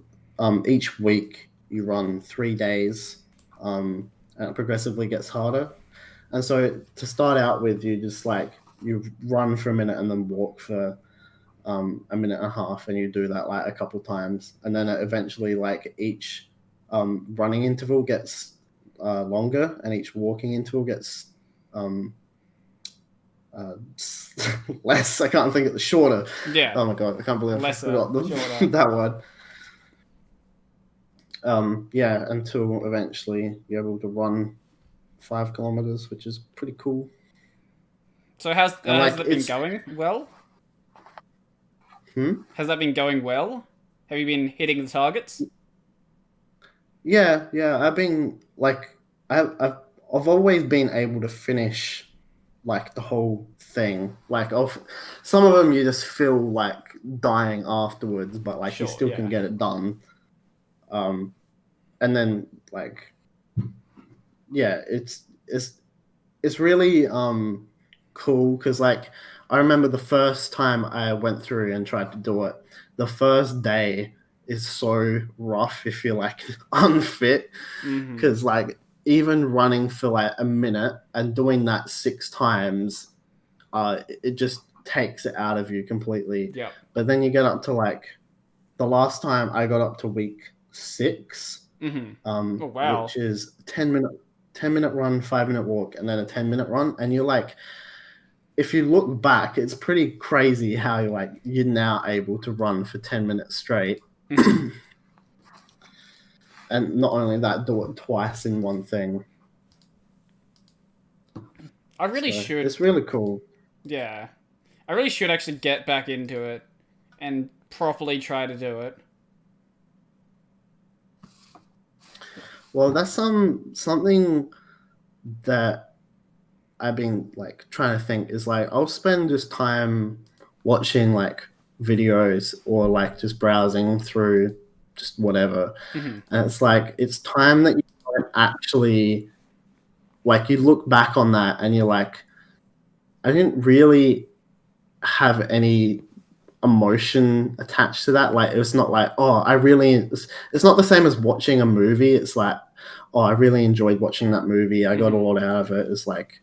each week you run 3 days, and it progressively gets harder. And so to start out with, you just like you run for a minute and then walk for a minute and a half, and you do that like a couple times, and then eventually like each running interval gets longer, and each walking interval gets less. I can't think of the shorter. Yeah. Oh my god, I can't believe I Lesser, forgot shorter. that word. Yeah, until eventually you're able to run 5 kilometers, which is pretty cool. So has And has like that been it's going well? hmm? Has that been going well? Have you been hitting the targets? Yeah. I've been like I've always been able to finish like the whole thing. Like of some of them you just feel like dying afterwards, but like you Sure, still can yeah. get it done. Um, and then like yeah, it's really cool because like I remember the first time I went through and tried to do it, the first day is so rough if you're like unfit Mm-hmm. because like even running for like a minute and doing that 6 times, it just takes it out of you completely. Yep. But then you get up to like the last time I got up to week 6, Mm-hmm. Oh wow. which is 10-minute run, 5-minute walk, and then a 10-minute run. And you're like, if you look back, it's pretty crazy how you're now able to run for 10 minutes straight. Mm-hmm. And not only that, do it twice in one thing. I really So should. it's really cool. Yeah. I really should actually get back into it and properly try to do it. Well, that's something that I've been like trying to think is like I'll spend just time watching like videos or like just browsing through just whatever. Mm-hmm. And it's like it's time that you don't actually like you look back on that and you're like, I didn't really have any emotion attached to that. Like it was not like, oh, it's not the same as watching a movie. It's like, oh, I really enjoyed watching that movie. I got a Mm-hmm. lot out of it. It's like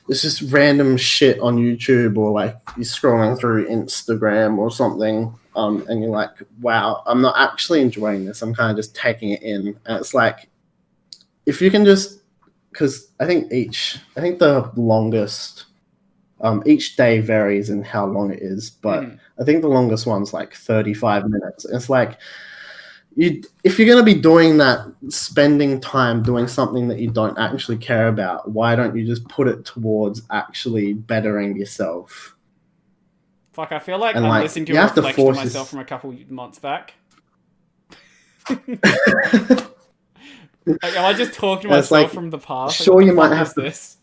it's just random shit on YouTube or like you're scrolling through Instagram or something. And you're like, wow, I'm not actually enjoying this. I'm kind of just taking it in. And it's like, if you can just, because I think the longest, each day varies in how long it is, but Mm-hmm. I think the longest one's like 35 minutes. It's like, if you're going to be doing that, spending time doing something that you don't actually care about, why don't you just put it towards actually bettering yourself? Fuck, I feel like And I'm like listening to you a have to reflection of force myself this. from a couple months back. Like, am I just talking to It's myself like from the past? Like, sure what the you might fuck have is this?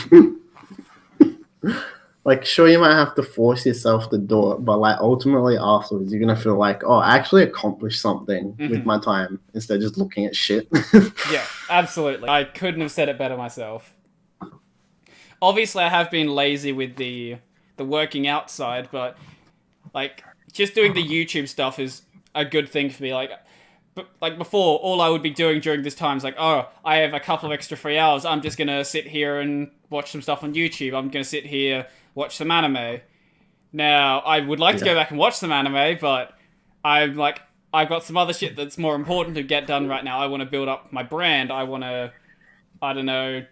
to like sure you might have to force yourself to do it, but like ultimately afterwards you're gonna feel like, oh, I actually accomplished something with Mm-hmm. my time instead of just looking at shit. Yeah, absolutely. I couldn't have said it better myself. Obviously, I have been lazy with the working out side, but like just doing the YouTube stuff is a good thing for me. Like before, all I would be doing during this time is like, oh, I have a couple of extra free hours. I'm just gonna sit here and watch some stuff on YouTube. I'm gonna sit here, watch some anime. Now, I would like to Yeah. go back and watch some anime, but I'm like, I've got some other shit that's more important to get done right now. I want to build up my brand. I want to, I don't know,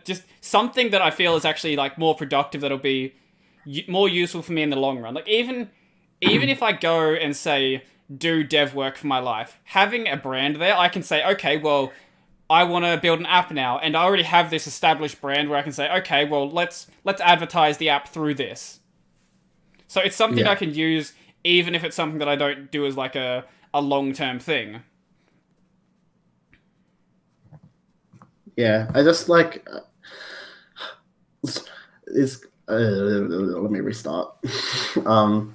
just something that I feel is actually like more productive. That'll be more useful for me in the long run. Like even if I go and say do dev work for my life, having a brand there, I can say, okay, well, I want to build an app now, and I already have this established brand where I can say, okay, well, let's advertise the app through this. So it's something I Yeah. can use, even if it's something that I don't do as like a long term thing. Yeah. I just like is let me restart. um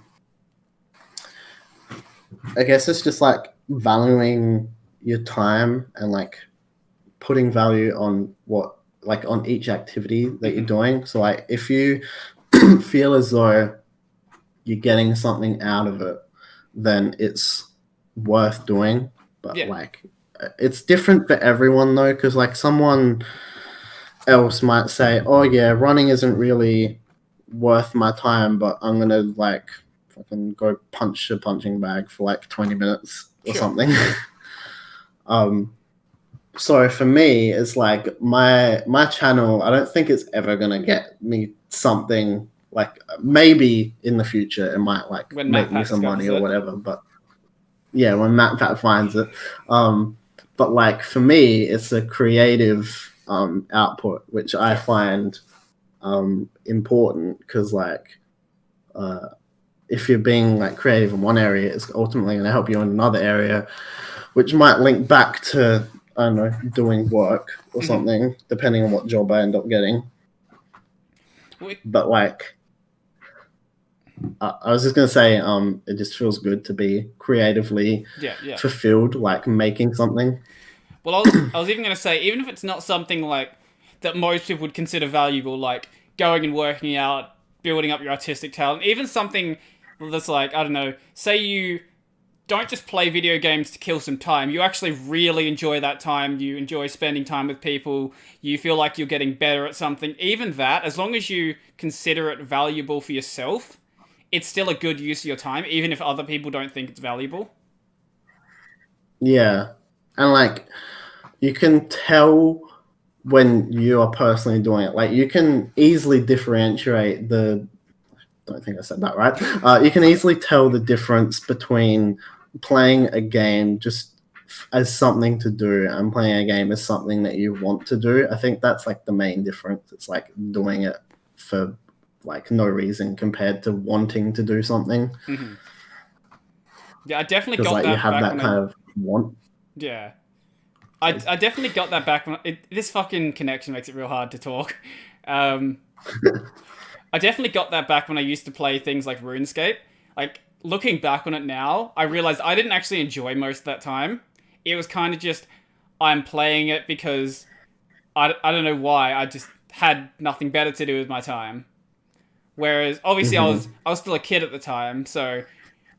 I guess it's just like valuing your time and like putting value on what like on each activity that you're Mm-hmm. doing. So like if you feel as though you're getting something out of it, then it's worth doing. But Yeah. like it's different for everyone though, because like someone else might say, "Oh yeah, running isn't really worth my time, but I'm gonna like fucking go punch a punching bag for like 20 minutes or Sure. something." um, So for me, it's like my channel. I don't think it's ever gonna get me something like maybe in the future it might like When make me MatPat some money discovers or it. whatever. But yeah, when MatPat finds it. But like for me, it's a creative output, which I find important because like uh, if you're being like creative in one area, it's ultimately going to help you in another area, which might link back to I don't know doing work or Mhm. something, depending on what job I end up getting. But like I was just gonna say, it just feels good to be creatively Yeah, yeah. fulfilled, like making something. Well, I was even going to say, even if it's not something like that most people would consider valuable, like going and working out, building up your artistic talent, even something that's like, I don't know, say you don't just play video games to kill some time. You actually really enjoy that time. You enjoy spending time with people. You feel like you're getting better at something. Even that, as long as you consider it valuable for yourself, it's still a good use of your time, even if other people don't think it's valuable. Yeah, and like you can tell when you are personally doing it. Like you can easily differentiate the. I don't think I said that right. You can easily tell the difference between playing a game just as something to do and playing a game as something that you want to do. I think that's like the main difference. It's like doing it for like no reason compared to wanting to do something Mm-hmm. Yeah, I definitely because got like you that have back that when I. kind of want. Yeah. I definitely got that back when this fucking connection makes it real hard to talk. Um, I definitely got that back when I used to play things like RuneScape. Like looking back on it now, I realized I didn't actually enjoy most of that time. It was kind of just I'm playing it because I don't know why. I just had nothing better to do with my time. Whereas obviously Mm-hmm. I was still a kid at the time, so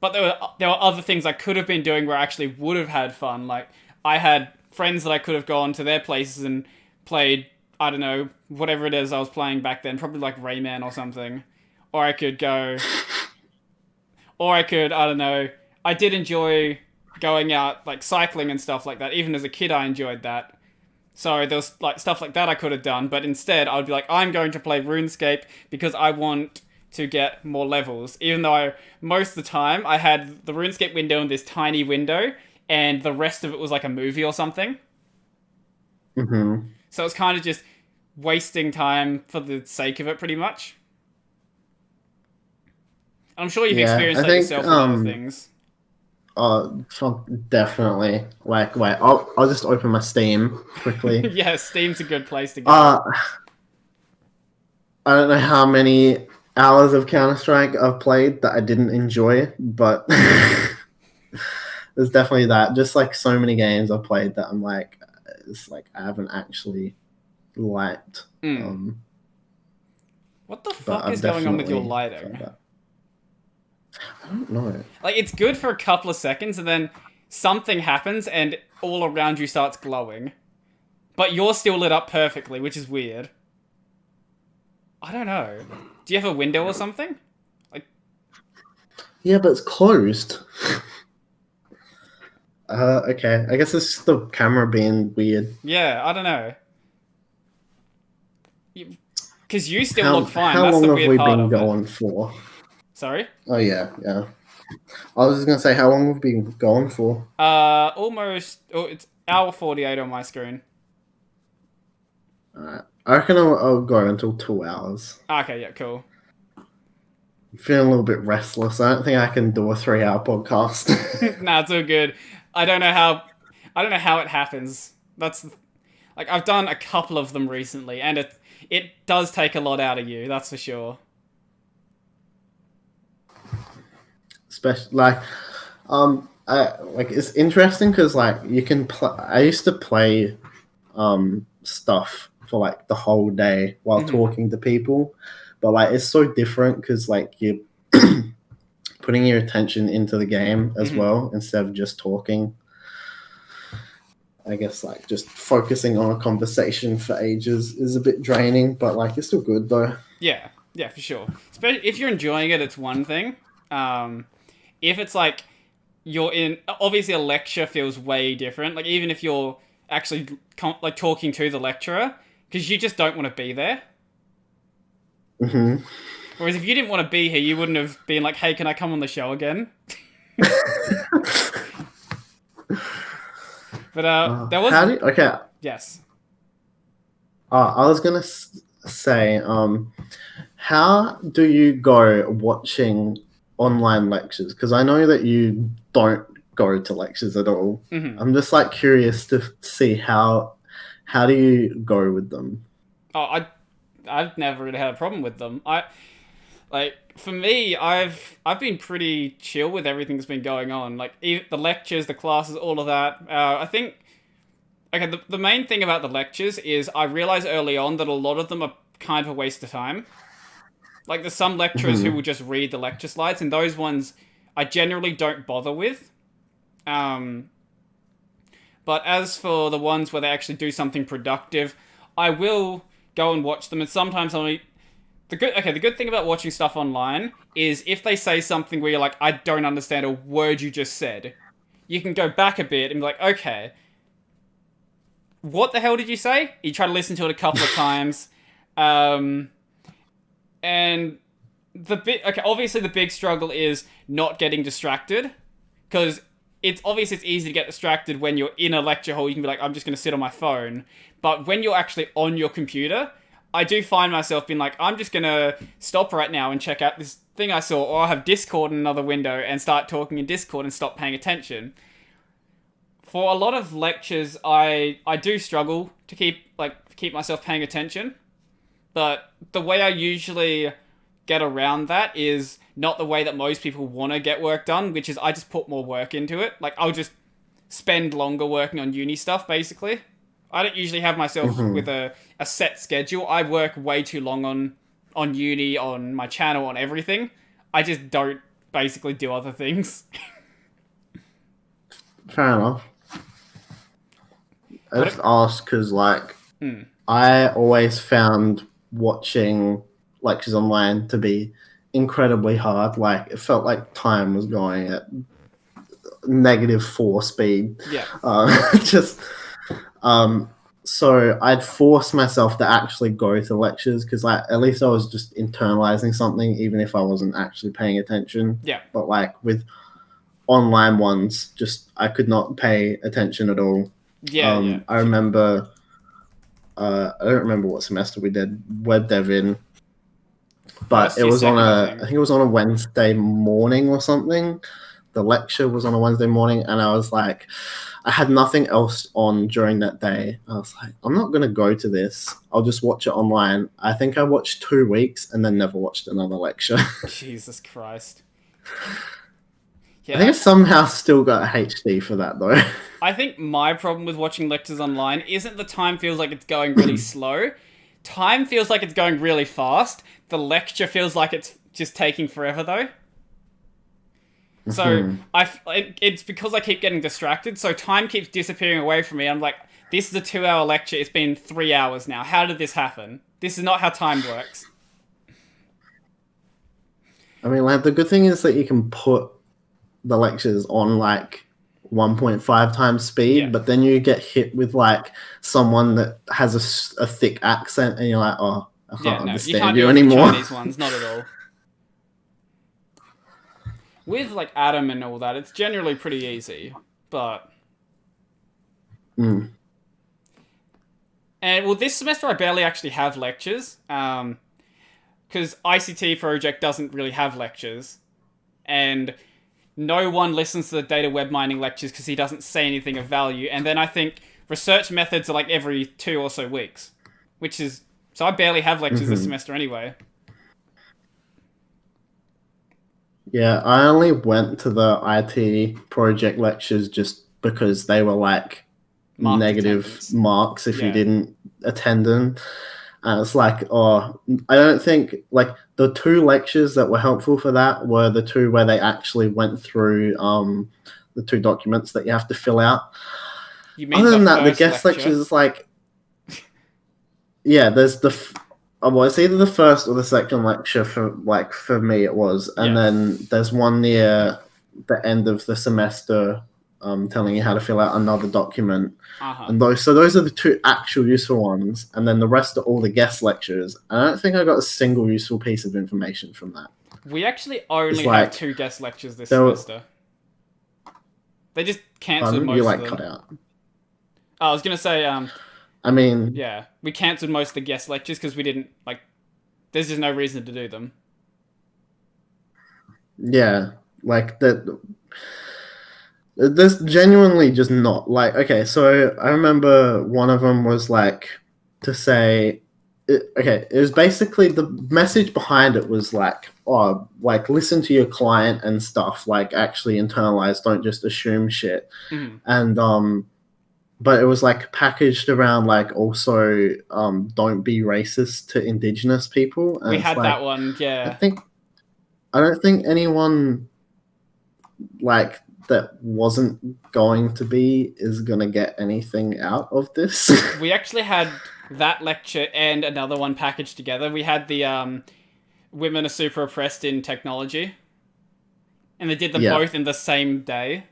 but there were other things I could have been doing where I actually would have had fun. Like I had friends that I could have gone to their places and played. I don't know whatever it is I was playing back then, probably like Rayman or something. Or I could go, or I could I don't know. I did enjoy going out like cycling and stuff like that. Even as a kid, I enjoyed that. So there was like stuff like that I could have done, but instead I would be like, I'm going to play RuneScape because I want to get more levels. Even though most of the time I had the RuneScape window in this tiny window, and the rest of it was like a movie or something. Mm-hmm. So it's kind of just wasting time for the sake of it, pretty much. I'm sure you've Yeah, experienced I that think yourself with other things. definitely. Like, wait, I'll just open my Steam quickly. Yeah, Steam's a good place to go. Uh, I don't know how many hours of Counter Strike I've played that I didn't enjoy, but there's definitely that. Just like so many games I've played that I'm like, it's like I haven't actually liked. Hmm. What the But fuck I've is going on with your definitely tried lighting? that. I don't know. Like it's good for a couple of seconds, and then something happens, and all around you starts glowing. But you're still lit up perfectly, which is weird. I don't know. Do you have a window or something? Like, Yeah, but it's closed. Okay. I guess it's just the camera being weird. yeah, I don't know. Because you still look fine. How That's long the have weird we part been of it. going for? Sorry. Oh yeah, yeah. I was just gonna say how long have we been going for? Almost. Oh, it's hour 48 on my screen. Alright. I reckon I'll go until 2 hours. Okay, yeah, cool. I'm feeling a little bit restless. I don't think I can do a 3 hour podcast. Nah, it's all good. I don't know how. I don't know how it happens. That's like I've done a couple of them recently, and it does take a lot out of you. That's for sure. Especially like it's interesting because like you can play. I used to play stuff for like the whole day while Hmm. talking to people, but like it's so different because like you're putting your attention into the game as Hmm. well instead of just talking. I guess like just focusing on a conversation for ages is a bit draining, but like it's still good though. Yeah, yeah, for sure. Especially if you're enjoying it, it's one thing. Um, if it's like you're in, obviously a lecture feels way different. Like even if you're actually like talking to the lecturer because you just don't want to be there. Mm-hmm. Whereas if you didn't want to be here, you wouldn't have been like, "Hey, can I come on the show again?" But there was okay. yes. I was gonna say, how do you go watching online lectures? Because I know that you don't go to lectures at all. Mm-hmm. I'm just like curious to see how do you go with them? Oh, I've never really had a problem with them. Like for me, I've been pretty chill with everything that's been going on. Like the lectures, the classes, all of that. I think okay. The main thing about the lectures is I realized early on that a lot of them are kind of a waste of time. Like there's some lecturers who will just read the lecture slides, and those ones I generally don't bother with. But as for the ones where they actually do something productive, I will go and watch them. And sometimes the good thing about watching stuff online is if they say something where you're like, I don't understand a word you just said, you can go back a bit and be like, okay, what the hell did you say? You try to listen to it a couple of times. And obviously the big struggle is not getting distracted, because it's easy to get distracted when you're in a lecture hall. You can be like, I'm just going to sit on my phone. But when you're actually on your computer, I do find myself being like, I'm just going to stop right now and check out this thing I saw, or I'll have Discord in another window and start talking in Discord and stop paying attention. For a lot of lectures, I do struggle to keep myself paying attention. But the way I usually get around that is not the way that most people want to get work done, which is I just put more work into it. Like, I'll just spend longer working on uni stuff, basically. I don't usually have myself with a set schedule. I work way too long on uni, on my channel, on everything. I just don't basically do other things. Fair enough. I just asked because, like, I always found watching lectures online to be incredibly hard. Like, it felt like time was going at -4 speed. Yeah. So I'd force myself to actually go to lectures because, like, at least I was just internalizing something, even if I wasn't actually paying attention. Yeah. But, like, with online ones, just I could not pay attention at all. Yeah. I remember. I don't remember what semester we did web dev in, but it was I think it was on a Wednesday morning or something. The lecture was on a Wednesday morning, and I was like, I had nothing else on during that day. I was like, I'm not going to go to this. I'll just watch it online. I think I watched 2 weeks and then never watched another lecture. Jesus Christ. Yeah, I think I somehow still got a HD for that, though. I think my problem with watching lectures online isn't the time feels like it's going really slow. Time feels like it's going really fast. The lecture feels like it's just taking forever, though. So it's because I keep getting distracted, so time keeps disappearing away from me. I'm like, this is a 2-hour lecture. It's been 3 hours now. How did this happen? This is not how time works. I mean, like, the good thing is that you can put the lectures on, like, 1.5 times speed, but then you get hit with, like, someone that has a thick accent, and you're like, oh, I can't understand you anymore. Chinese ones, not at all. With, like, Adam and all that, it's generally pretty easy, but... And, well, this semester I barely actually have lectures, because ICT project doesn't really have lectures, and no one listens to the data web mining lectures because he doesn't say anything of value, and then I think research methods are, like, every 2 or so weeks, which is... So I barely have lectures this semester anyway. Yeah, I only went to the IT project lectures just because they were like negative marks if you didn't attend them. And it's like, oh, I don't think, like, the 2 lectures that were helpful for that were the 2 where they actually went through the 2 documents that you have to fill out. You mean other than that, the guest lectures is like, yeah, there's well, it's either the first or the second lecture for me it was, and then there's one near the end of the semester telling you how to fill out another document. Uh-huh. And those are the two actual useful ones, and then the rest are all the guest lectures. And I don't think I got a single useful piece of information from that. We actually only It's have like 2 guest lectures this there were- semester. They just cancelled pardon? most You of like them. cut out. Oh, I was gonna say, I mean, yeah, we cancelled most of the guest lectures because we didn't like. There's just no reason to do them. yeah, like that. There's genuinely just not like okay. So I remember one of them was like to say, it was basically the message behind it was like, oh, like listen to your client and stuff. Like actually internalize, don't just assume shit. Mm-hmm. And but it was like packaged around like also don't be racist to indigenous people. And We it's had like, that one, yeah. I don't think anyone like that wasn't going to be is gonna get anything out of this. We actually had that lecture and another one packaged together. We had the women are super oppressed in technology, and they did them Yeah. both in the same day.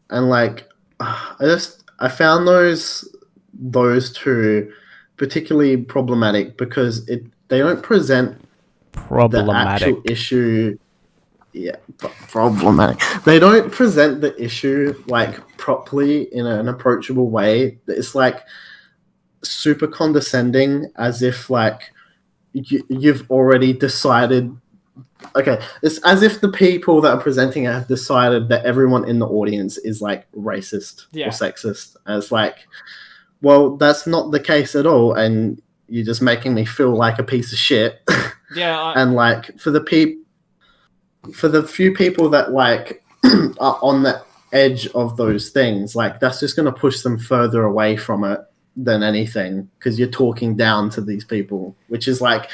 And like I found those two particularly problematic because they don't present the actual issue. Yeah, problematic. They don't present the issue like properly in an approachable way. It's like super condescending, as if like you've already decided. Okay, it's as if the people that are presenting it have decided that everyone in the audience is like racist Yeah. or sexist. And it's like, well, that's not the case at all, and you're just making me feel like a piece of shit. Yeah, And like for the few people that like are on the edge of those things, like that's just going to push them further away from it than anything, because you're talking down to these people, which is like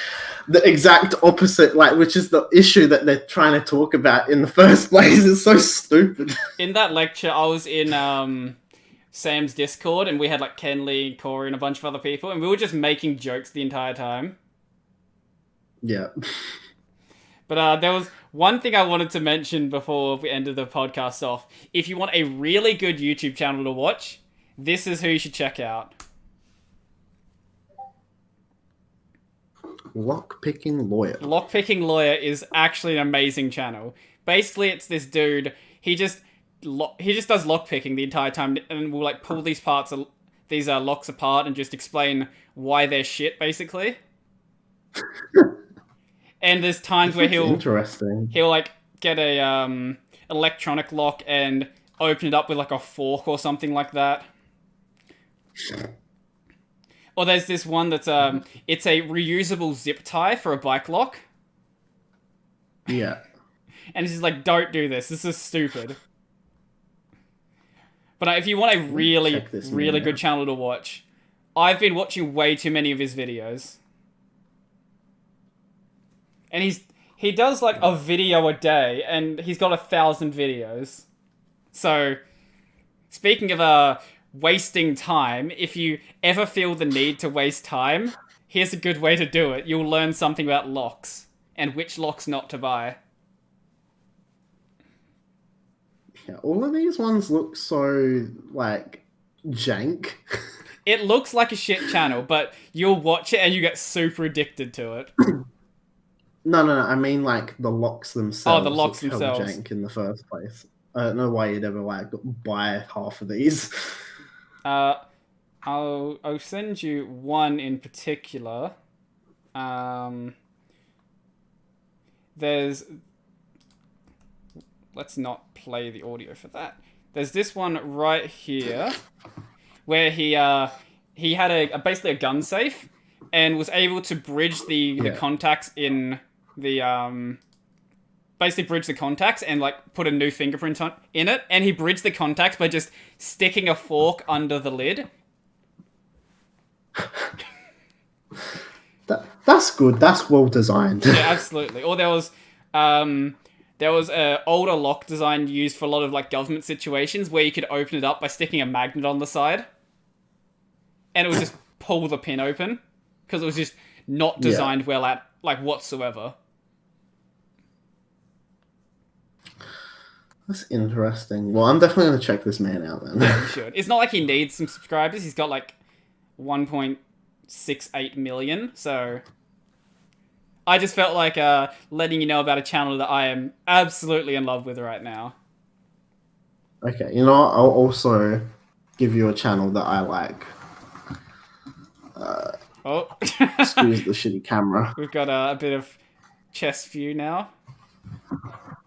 the exact opposite, like which is the issue that they're trying to talk about in the first place. It's so stupid. in that lecture, I was in Sam's Discord, and we had like Ken Lee, Corey, and a bunch of other people, and we were just making jokes the entire time. Yeah. But there was one thing I wanted to mention before we ended the podcast off. If you want a really good YouTube channel to watch, this is who you should check out. Lockpicking Lawyer. Lockpicking Lawyer is actually an amazing channel. Basically, it's this dude. He just does lockpicking the entire time, and will like pull these locks apart and just explain why they're shit, basically. And there's times where he'll like get a electronic lock and open it up with like a fork or something like that. Or there's this one that's it's a reusable zip tie for a bike lock. Yeah. And it's just like, don't do this. This is stupid. But if you want a really, really good channel to watch, I've been watching way too many of his videos. And he does like a video a day, and he's got 1,000 videos. So, speaking of wasting time, if you ever feel the need to waste time, here's a good way to do it. You'll learn something about locks, and which locks not to buy. Yeah, all of these ones look so like jank. It looks like a shit channel, but you'll watch it and you get super addicted to it. No. I mean, like the locks themselves. Oh, the locks look themselves. jank in the first place. I don't know why you'd ever like buy half of these. I'll send you one in particular. Let's not play the audio for that. There's this one right here, where he had basically a gun safe, and was able to bridge the contacts in the basically bridge the contacts and like put a new fingerprint in it, and he bridged the contacts by just sticking a fork under the lid. That's good. That's well designed. Yeah, absolutely. Or there was an older lock design used for a lot of like government situations where you could open it up by sticking a magnet on the side, and it would just pull the pin open because it was just not designed well at like whatsoever. That's interesting. Well, I'm definitely gonna check this man out then. Yeah, you should. It's not like he needs some subscribers. He's got like 1.68 million. So I just felt like letting you know about a channel that I am absolutely in love with right now. Okay, you know what? I'll also give you a channel that I like. Oh, Excuse the shitty camera. we've got a bit of chest view now.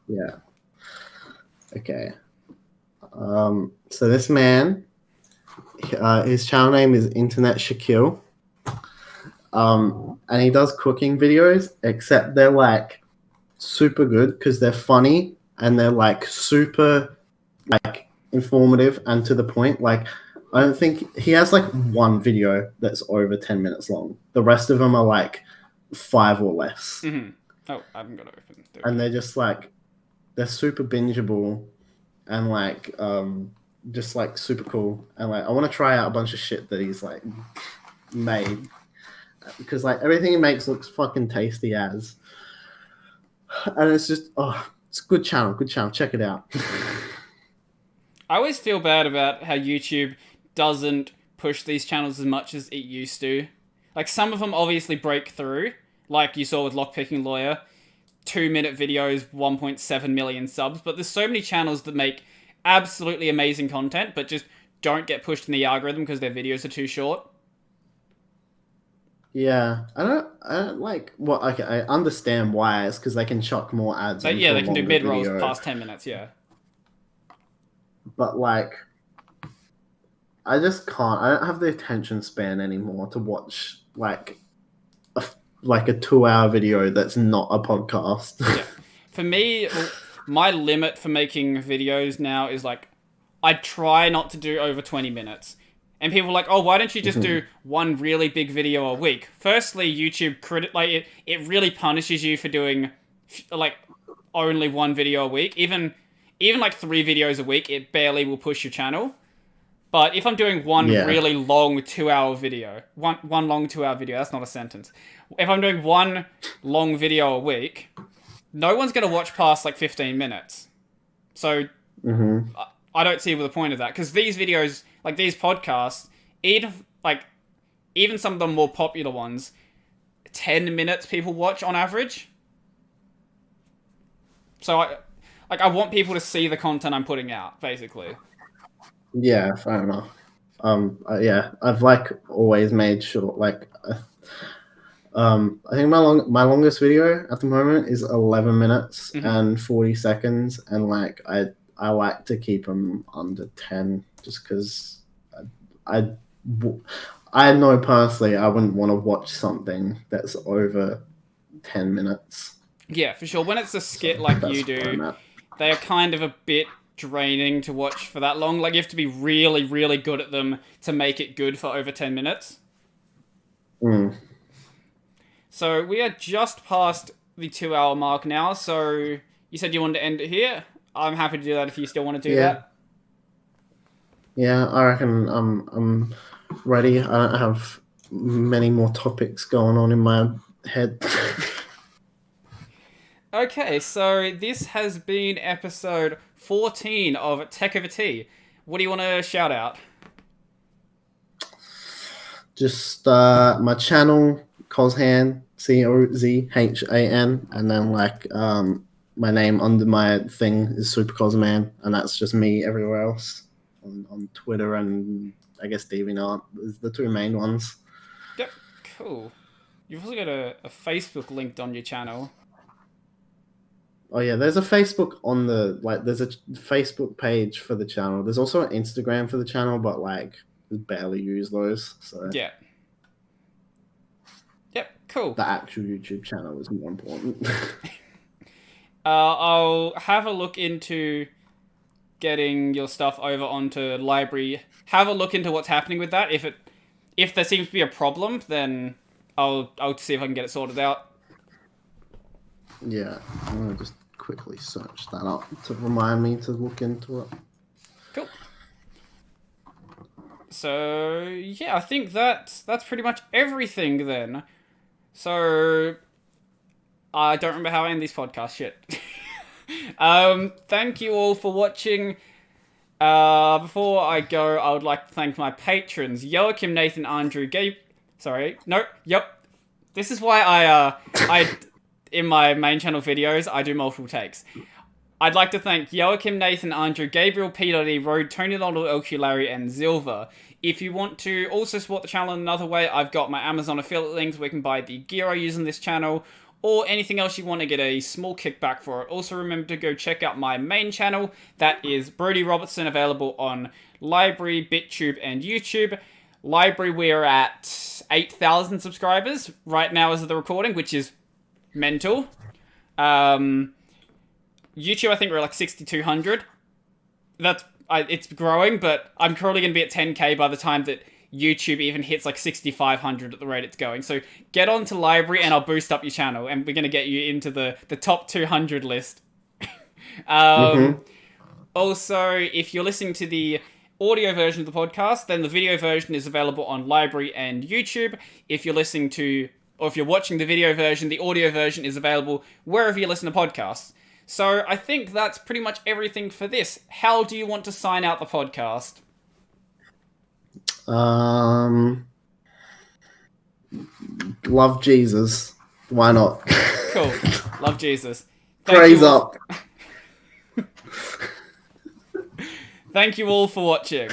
Yeah. Okay. So this man, his channel name is Internet Shaquille. And he does cooking videos, except they're like super good because they're funny and they're like super like informative and to the point. Like I don't think he has like one video that's over 10 minutes long. The rest of them are like 5 or less. Mm-hmm. Oh, I haven't got it open. And they're just like they're super bingeable and like just like super cool. And like I want to try out a bunch of shit that he's like made because like everything he makes looks fucking tasty as. And it's just it's a good channel, check it out. I always feel bad about how YouTube doesn't push these channels as much as it used to. Like, some of them obviously break through, like you saw with Lockpicking Lawyer. 2-minute videos, 1.7 million subs, but there's so many channels that make absolutely amazing content, but just don't get pushed in the algorithm because their videos are too short. Yeah, I don't like what. Okay, I understand why. It's because they can chuck more ads. So, yeah, they can do mid-rolls past 10 minutes, yeah. But like, I just can't. I don't have the attention span anymore to watch like a 2-hour video that's not a podcast. Yeah. For me, my limit for making videos now is like, I try not to do over 20 minutes. And people are like, oh, why don't you just do one really big video a week? Firstly, YouTube it really punishes you for doing like only one video a week. Even like 3 videos a week, it barely will push your channel. But if I'm doing one really long 2-hour video, one long 2-hour video, that's not a sentence. If I'm doing one long video a week, no one's going to watch past like 15 minutes. So I don't see the point of that. Because these videos, like these podcasts, even some of the more popular ones, 10 minutes people watch on average. So I want people to see the content I'm putting out, basically. Yeah, fair enough. Yeah, I've like always made sure like I think my longest video at the moment is 11 minutes and 40 seconds, and like I like to keep them under 10 just because I know personally I wouldn't want to watch something that's over 10 minutes. Yeah, for sure. When it's a skit like you do, they are kind of a bit draining to watch for that long. Like, you have to be really, really good at them to make it good for over 10 minutes. So we are just past the 2-hour mark now, so you said you wanted to end it here. I'm happy to do that if you still want to do that. Yeah, I reckon I'm ready. I don't have many more topics going on in my head. Okay, so this has been episode 14 of Tech Over Tea. What do you want to shout out? Just my channel, Cozhan, Cozhan, and then like my name under my thing is Supercozman, and that's just me everywhere else on Twitter and I guess DeviantArt is the 2 main ones. Yep, cool. You've also got a Facebook linked on your channel. Oh yeah, there's a Facebook on the there's a Facebook page for the channel. There's also an Instagram for the channel, but like we barely use those. So yeah. Yep, cool. The actual YouTube channel is more important. I'll have a look into getting your stuff over onto library. Have a look into what's happening with that. If there seems to be a problem, then I'll see if I can get it sorted out. Yeah, I'm gonna just quickly search that up to remind me to look into it. Cool. So yeah, I think that's pretty much everything then. So I don't remember how I end these podcasts. Shit. Thank you all for watching. Before I go, I would like to thank my patrons: Joachim, Nathan, Andrew, Gabe. Sorry, no, yep. This is why I in my main channel videos I do multiple takes. I'd like to thank Joachim, Nathan, Andrew, Gabriel, P.E, Road, Tony Donald, LQ, Larry, and Zilver. If you want to also support the channel in another way, I've got my Amazon affiliate links where you can buy the gear I use on this channel, or anything else you want to get a small kickback for it. Also remember to go check out my main channel, that is Brody Robertson, available on Library, BitTube, and YouTube. Library, we're at 8,000 subscribers right now as of the recording, which is mental. YouTube, I think we're like 6,200. It's growing, but I'm currently going to be at 10k by the time that YouTube even hits like 6,500 at the rate it's going. So get on to Library and I'll boost up your channel, and we're going to get you into the top 200 list. Also, if you're listening to the audio version of the podcast, then the video version is available on Library and YouTube. If you're listening to, or if you're watching the video version, the audio version is available wherever you listen to podcasts. So I think that's pretty much everything for this. How do you want to sign out the podcast? Love Jesus. Why not? Cool. Love Jesus. Praise up. Thank you all for watching.